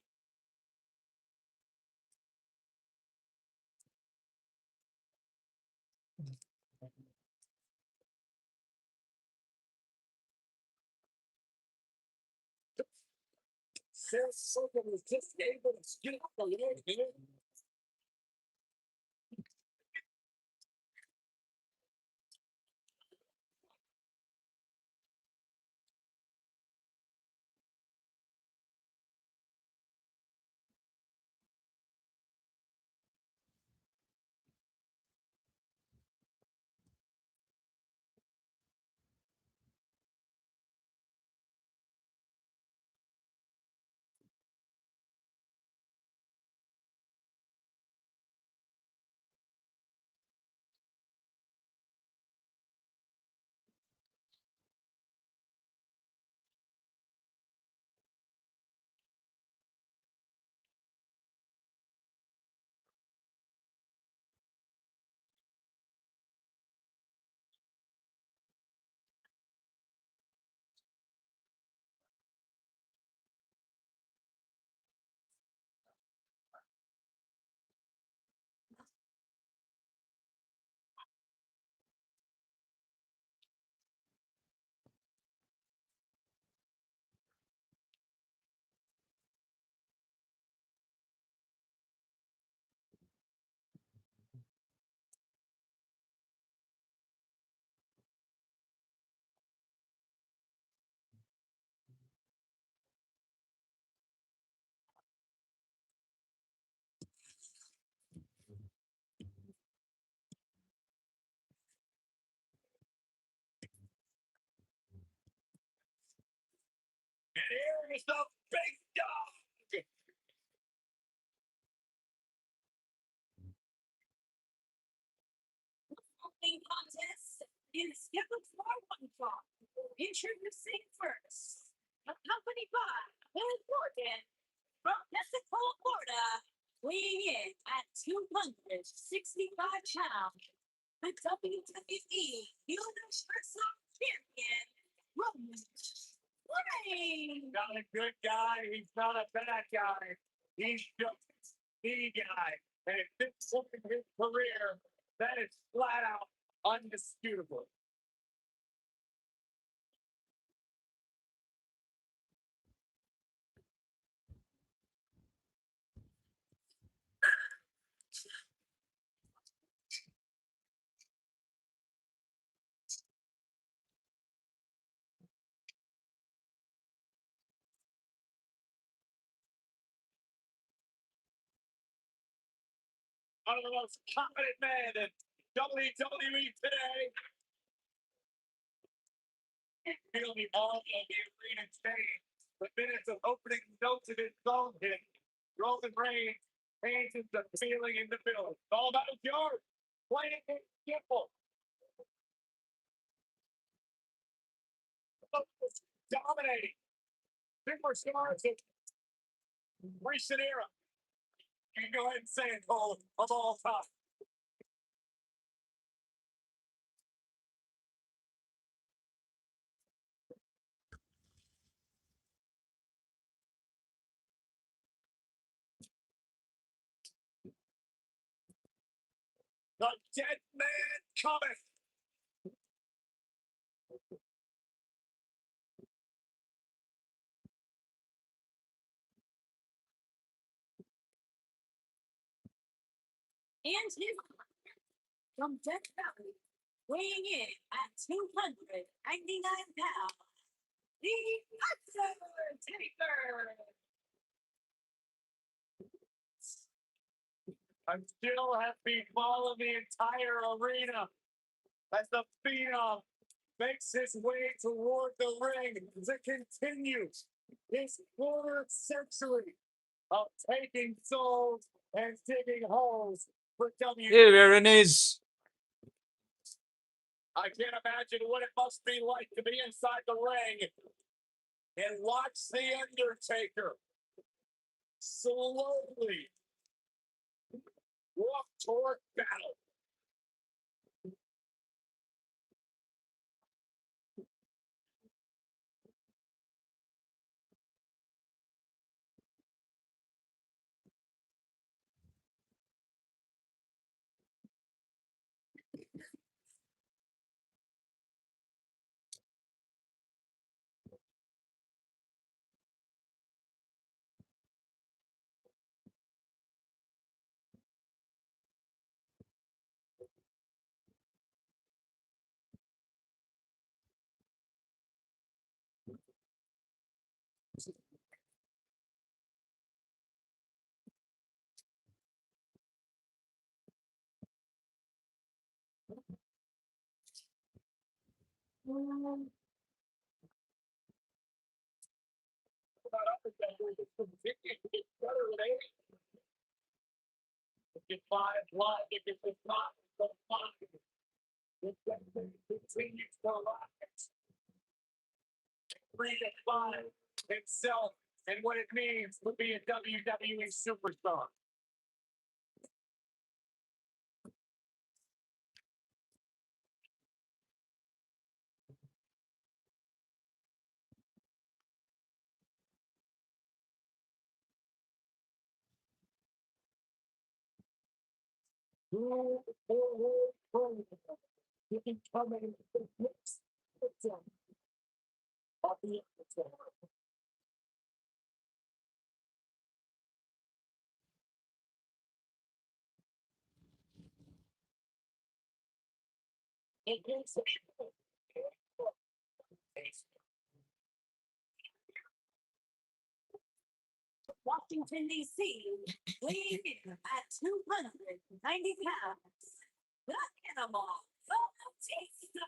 Sarah Silver was just able to get up the leg here. And here is the big dog. Opening contest is scheduled for 1 o'clock. Introducing first, accompanied by Will Morgan from Pensacola, Florida, weighing in at 265 pounds, the WWE Universal Champion, Roman Reigns. Not a good guy. He's not a bad guy. He's just the guy. And at this point in his career, that is flat out undisputable. One of the most confident men in WWE today. Feeling all of the arena change. The minutes of opening notes of his song hit. Roman Reigns changes the feeling in the building. It's all about yours. Plain and simple. Dominating. Superstars of recent era. You can go ahead and say it, Cole, of all time. The dead man cometh. And his from Death Valley, weighing in at 299 pounds, the Undertaker. I'm still happy following the entire arena as the Phenom makes his way toward the ring to continue his quarter century of taking souls and digging holes for WWE. Here it is. I can't imagine what it must be like to be inside the ring and watch the Undertaker slowly walk toward battle. If five live, if it's not, so fine. If that continues to rise, 3 to 5 himself and what it means to be a WWE superstar. Move forward, you can come in the next victim of the episode. It is Washington, D.C., weighing in at 290 pounds, the Animal Bautista.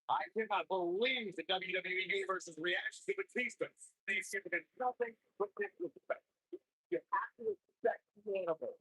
I cannot believe the WWE Universe's reaction to Batista. They've given him nothing but disrespect. You have to respect the animal.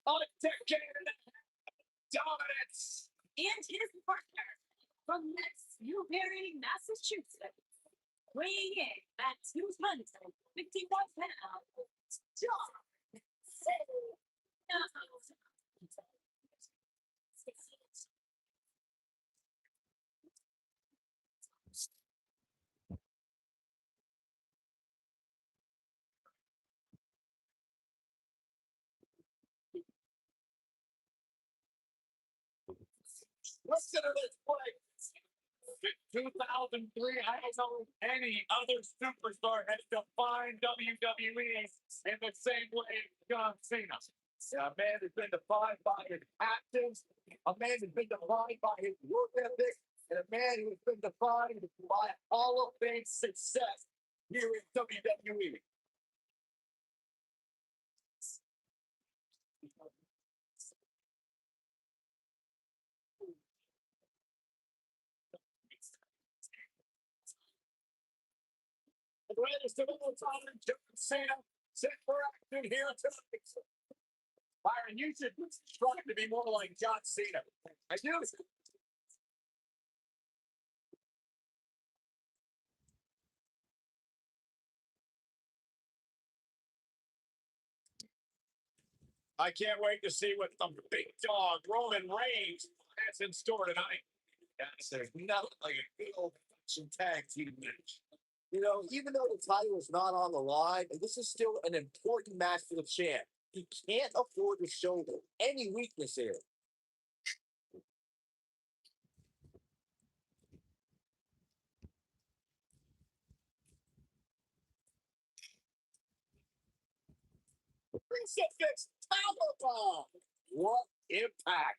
Undeclared dominance. And his partner from next Newbury, Massachusetts, weighing in at 251 pounds, John Cena. Listen to this play. In 2003, I don't know any other superstar has defined WWE in the same way as John Cena. A man has been defined by his actions, a man has been defined by his work ethic, and a man who has been defined by Hall of Fame success here in WWE. The greatest of all time, John Cena, set for action here tonight. Byron, you should strive to be more like John Cena. I do. I can't wait to see what the big dog Roman Reigns has in store tonight. Yes, there's nothing like a good old fashioned tag team match. You know, even though the title is not on the line, this is still an important match for the champ. He can't afford to show any weakness here. Crucifix powerbomb. What impact!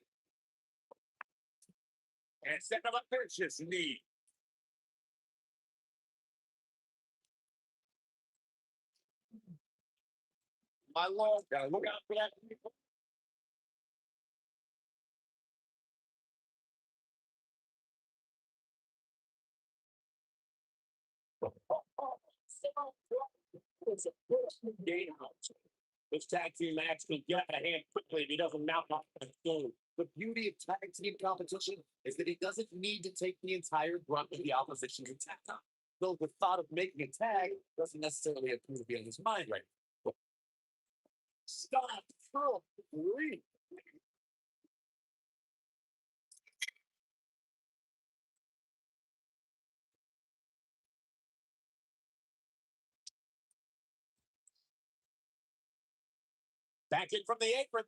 Instead of a vicious knee. My lord, gotta look out for that. It's a first game out. This tag team match can get out of hand quickly if he doesn't mount up the game. The beauty of tag team competition is that he doesn't need to take the entire brunt of the opposition's attack. Though the thought of making a tag doesn't necessarily appear to be on his mind right now. Stop! Oh, grief. Back in from the apron.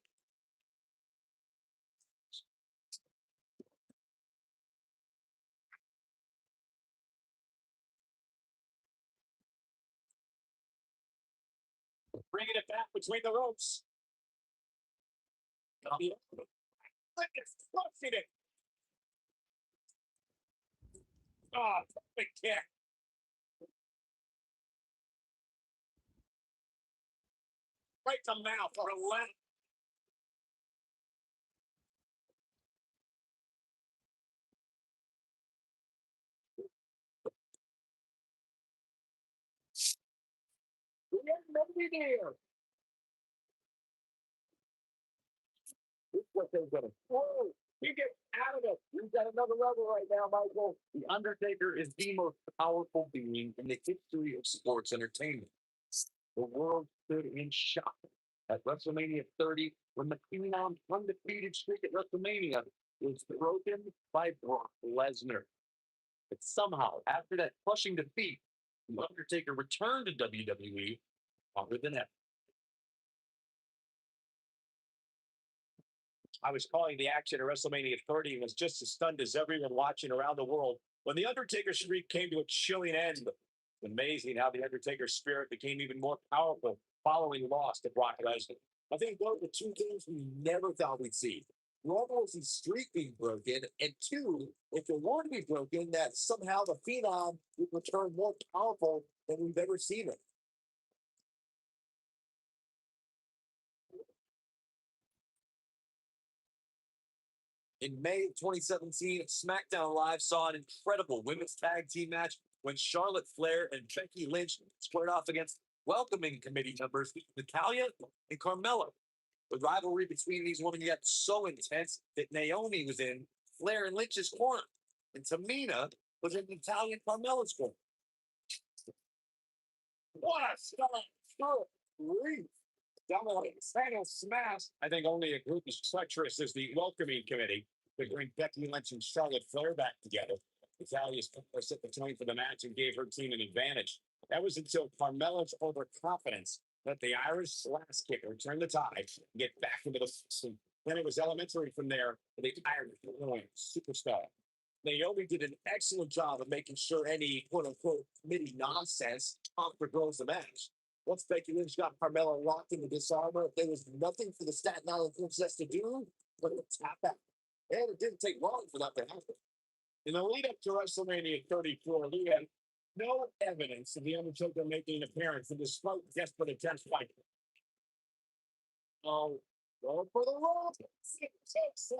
Bringing it back between the ropes. It's crushing it. Oh, big kick. Right to mouth for a left. be there. This is what they're gonna. Whoa! You get out of it. We've got another level right now, Michael. The Undertaker is the most powerful being in the history of sports entertainment. The world stood in shock at WrestleMania 30 when the Phenom's undefeated streak at WrestleMania was broken by Brock Lesnar. But somehow, after that crushing defeat, The Undertaker returned to WWE longer than ever. I was calling the action at WrestleMania 30 and was just as stunned as everyone watching around the world when the Undertaker streak came to a chilling end. It's amazing how the Undertaker's spirit became even more powerful following loss to Brock Lesnar. I think those are two things we never thought we'd see. One was the streak being broken, and two, if it were to be broken, that somehow the Phenom would return more powerful than we've ever seen it. In May of 2017, SmackDown Live saw an incredible women's tag team match when Charlotte Flair and Becky Lynch squared off against welcoming committee members Natalya and Carmella. The rivalry between these women got so intense that Naomi was in Flair and Lynch's corner, and Tamina was in Natalya and Carmella's corner. What a stunning grief! Dominating Fatal Smash. I think only a group as treacherous as the welcoming committee could bring Becky Lynch and Charlotte Flair back together. Natalia's set the tone for the match and gave her team an advantage. That was until Carmella's overconfidence let the Irish slash kicker turn the tide and get back into the system. Then it was elementary from there for the Irish superstar. Naomi did an excellent job of making sure any quote unquote committee nonsense outgrows the match. Once Becky Lynch got Carmella locked into disarmor, there was nothing for the Staten Island Princess to do but to tap out. And it didn't take long for that to happen. In the lead up to WrestleMania 34, we had no evidence of the Undertaker making an appearance, and despite desperate attempts by oh, go for the roll. Slam.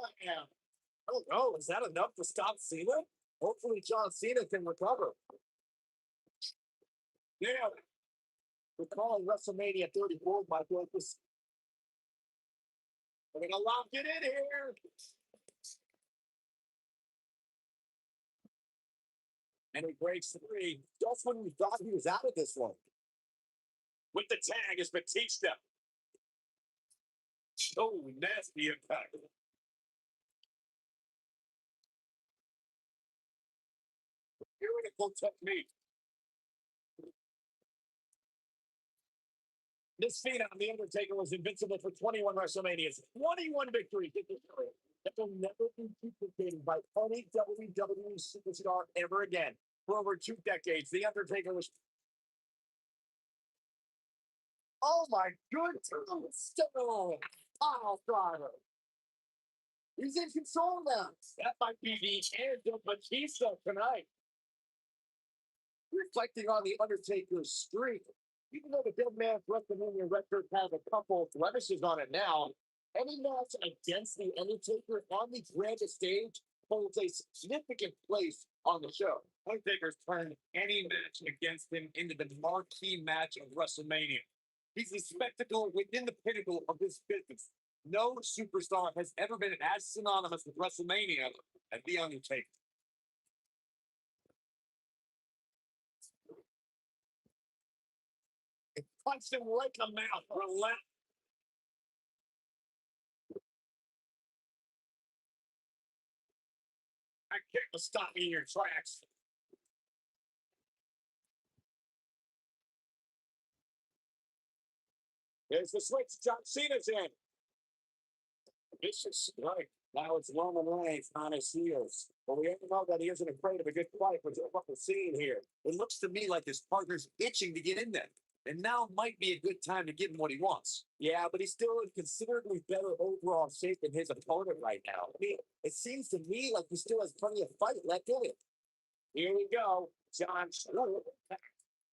Oh no, is that enough to stop Cena? Hopefully John Cena can recover. Yeah. We're calling WrestleMania 34 by focus. We're gonna lock it in here. And he breaks three. Just when we thought he was out of this one. With the tag is Batista. So nasty impact. Beautiful technique. This feat on The Undertaker was invincible for 21 WrestleManias, 21 victories. That will never be duplicated by any WWE superstar ever again. For over 2 decades, The Undertaker was. Oh my goodness! Stone pile driver. He's in control now. That might be the end of Batista tonight. Reflecting on The Undertaker's streak, even though the Dead Man's WrestleMania record has a couple of blemishes on it now, any match against The Undertaker on the grandest stage holds a significant place on the show. Undertaker's turned any match against him into the marquee match of WrestleMania. He's a spectacle within the pinnacle of this business. No superstar has ever been as synonymous with WrestleMania as The Undertaker. It punched him right in the mouth. Relax. I can't stop you in your tracks. There's the switch. John Cena's in. Vicious right. Now it's Roman Reigns on his heels. But we all know that he isn't afraid of a good fight, which is what we're seeing here. It looks to me like his partner's itching to get in there. And now might be a good time to give him what he wants. Yeah, but he's still in considerably better overall shape than his opponent right now. I mean, it seems to me like he still has plenty of fight left in him. Here we go. John.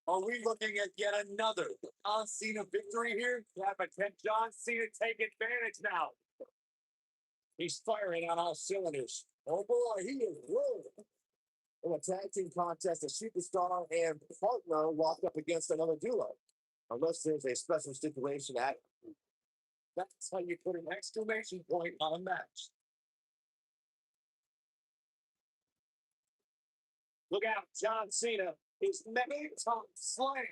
Are we looking at yet another John Cena victory here? Yeah, but can John Cena take advantage now? He's firing on all cylinders. Oh boy, he is rolling. In a tag team contest, a superstar and partner walked up against another duo. Unless there's a special stipulation that that's how you put an exclamation point on a match. Look out, John Cena is many times slam.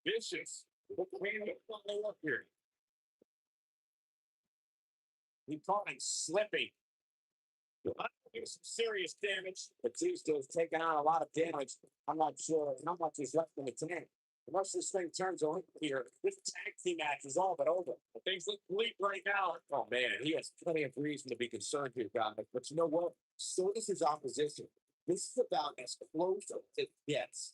Vicious. Look up here. He caught him slipping. There's some serious damage. Batista's taking on a lot of damage. I'm not sure how much is left in the tank. Unless this thing turns on here, this tag team match is all but over. Things look bleak right now. Oh man, he has plenty of reason to be concerned here, guys. But you know what? So is his opposition. This is about as close as it gets.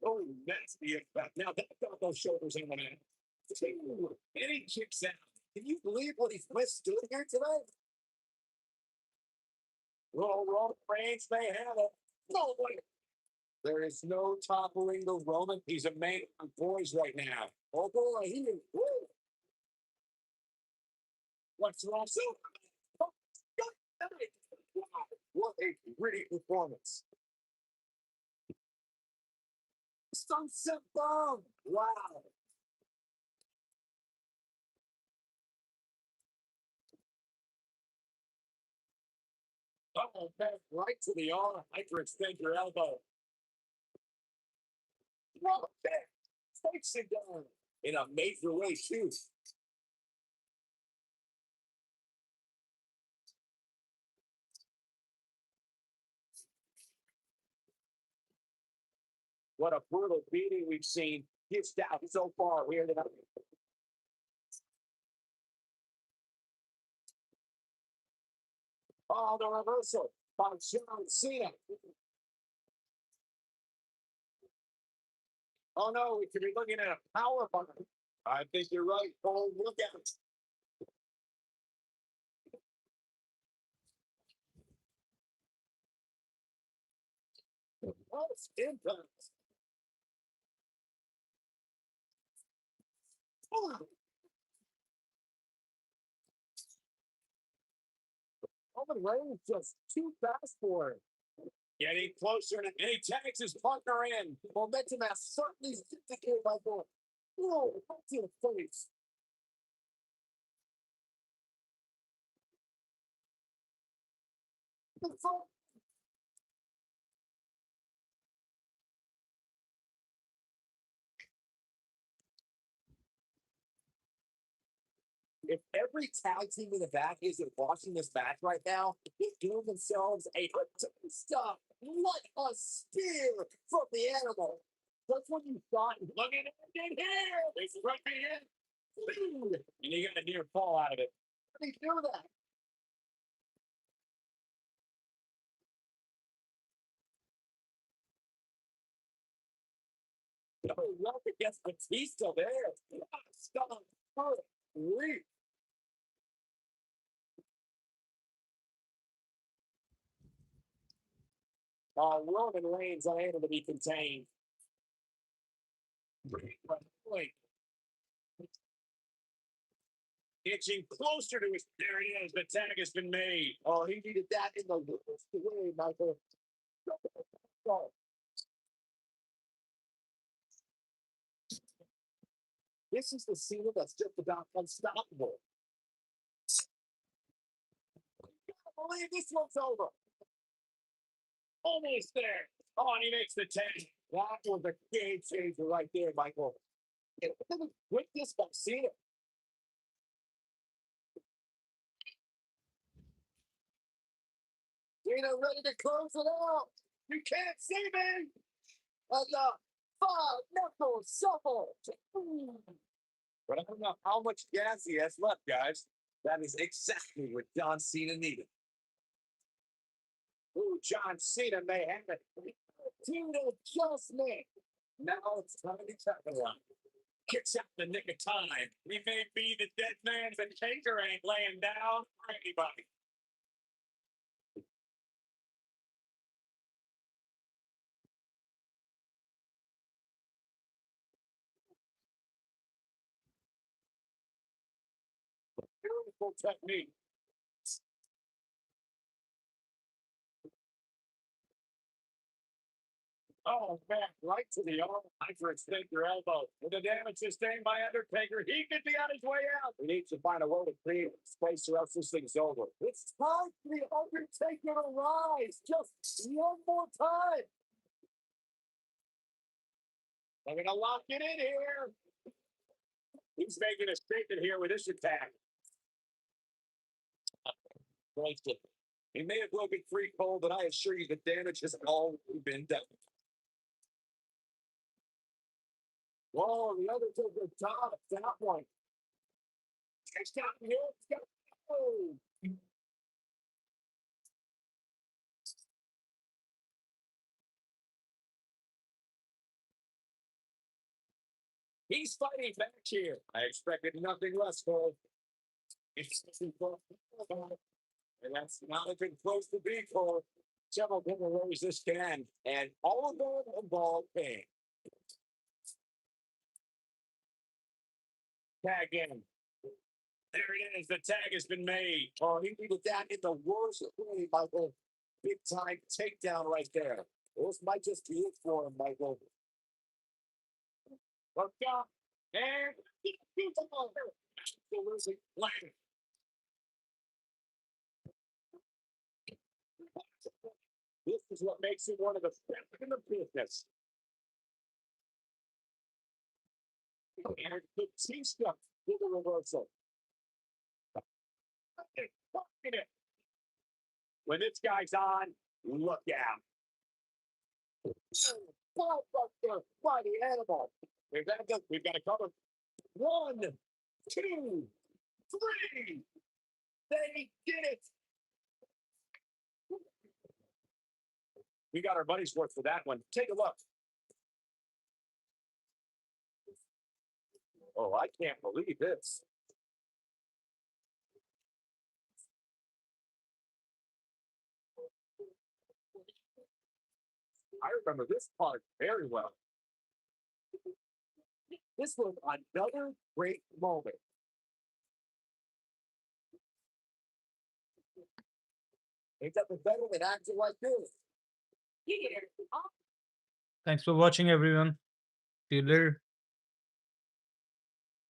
Oh, that's the effect. Now that got those shoulders in the man. And he kicks out. Can you believe what he's withstood here tonight? Roman Reigns may have it. No way. There is no toppling the Roman. He's a man of boys right now. Oh boy, he is. Woo. What's wrong? So, oh, wow, what a gritty performance. Sunset bomb. Wow. Oh, man, right to the arm. Hyperextend your elbow. Oh, man, takes it down in a major way, too. What a brutal beating we've seen. Gets down so far. We ended up. Oh, the reversal by John Cena. Oh no, we could be looking at a power bomb. I think you're right, Paul. Look out. Oh, it's impact. Oh, Roman Reigns just too fast for him. Getting closer, and he tags his partner in. Momentum has certainly shifted here by boy. Oh, right to the face. If every tag team in the back isn't watching this match right now, they're doing themselves a stop. What a spear from the animal. That's what you thought. Look at it in here. They struck me in. And you got a near fall out of it. How do you do that? Oh, love against Batista there. Stop. Leap. Roman Reigns unable to be contained. Wait. Inching closer to his. There he is. The tag has been made. Oh, he needed that in the worst way, Michael. Oh, this is the Cena that's just about unstoppable. I can't believe this one's over. Almost there. Oh, and he makes the 10. That was a game changer right there, Michael. Quick this by Cena. Cena ready to close it out. You can't see me. And the five knuckle shuffle. But I don't know how much gas he has left, guys. That is exactly what John Cena needed. Ooh, John Cena may have it. Team adjustment. Now it's time to capitalize. Kicks out the nick of time. He may be the dead man, but Taker ain't laying down for anybody. Wonderful technique. Oh man, right to the arm. Time for extend your elbow. With the damage sustained by Undertaker, he could be on his way out. We need to find a way to create space or else this thing's over. It's time for the Undertaker to rise. Just one more time. I'm gonna lock it in here. He's making a statement here with this attack. He may have broken free, Cole, but I assure you the damage has already been done. Whoa, the other took the top. That one. Next time here, it's got go. He's fighting back here. I expected nothing less, Cole. It's and that's not even close to be, Cole. Several people raise this can, and all of them involve pain. Tag in. There it is. The tag has been made. Oh, he needed that in the worst way, Michael. Big time takedown right there. This might just be it for him, Michael. Look out. And losing play. This is what makes him one of the best in the business. And Batista did the reversal. When this guy's on, look out. Blockbuster by the animal. We've got to cover. 1, 2, 3. They did it. We got our money's worth for that one. Take a look. Oh, I can't believe this. I remember this part very well. This was another great moment. Ain't that the better than acting like this? You hear? Thanks for watching, everyone. See you later.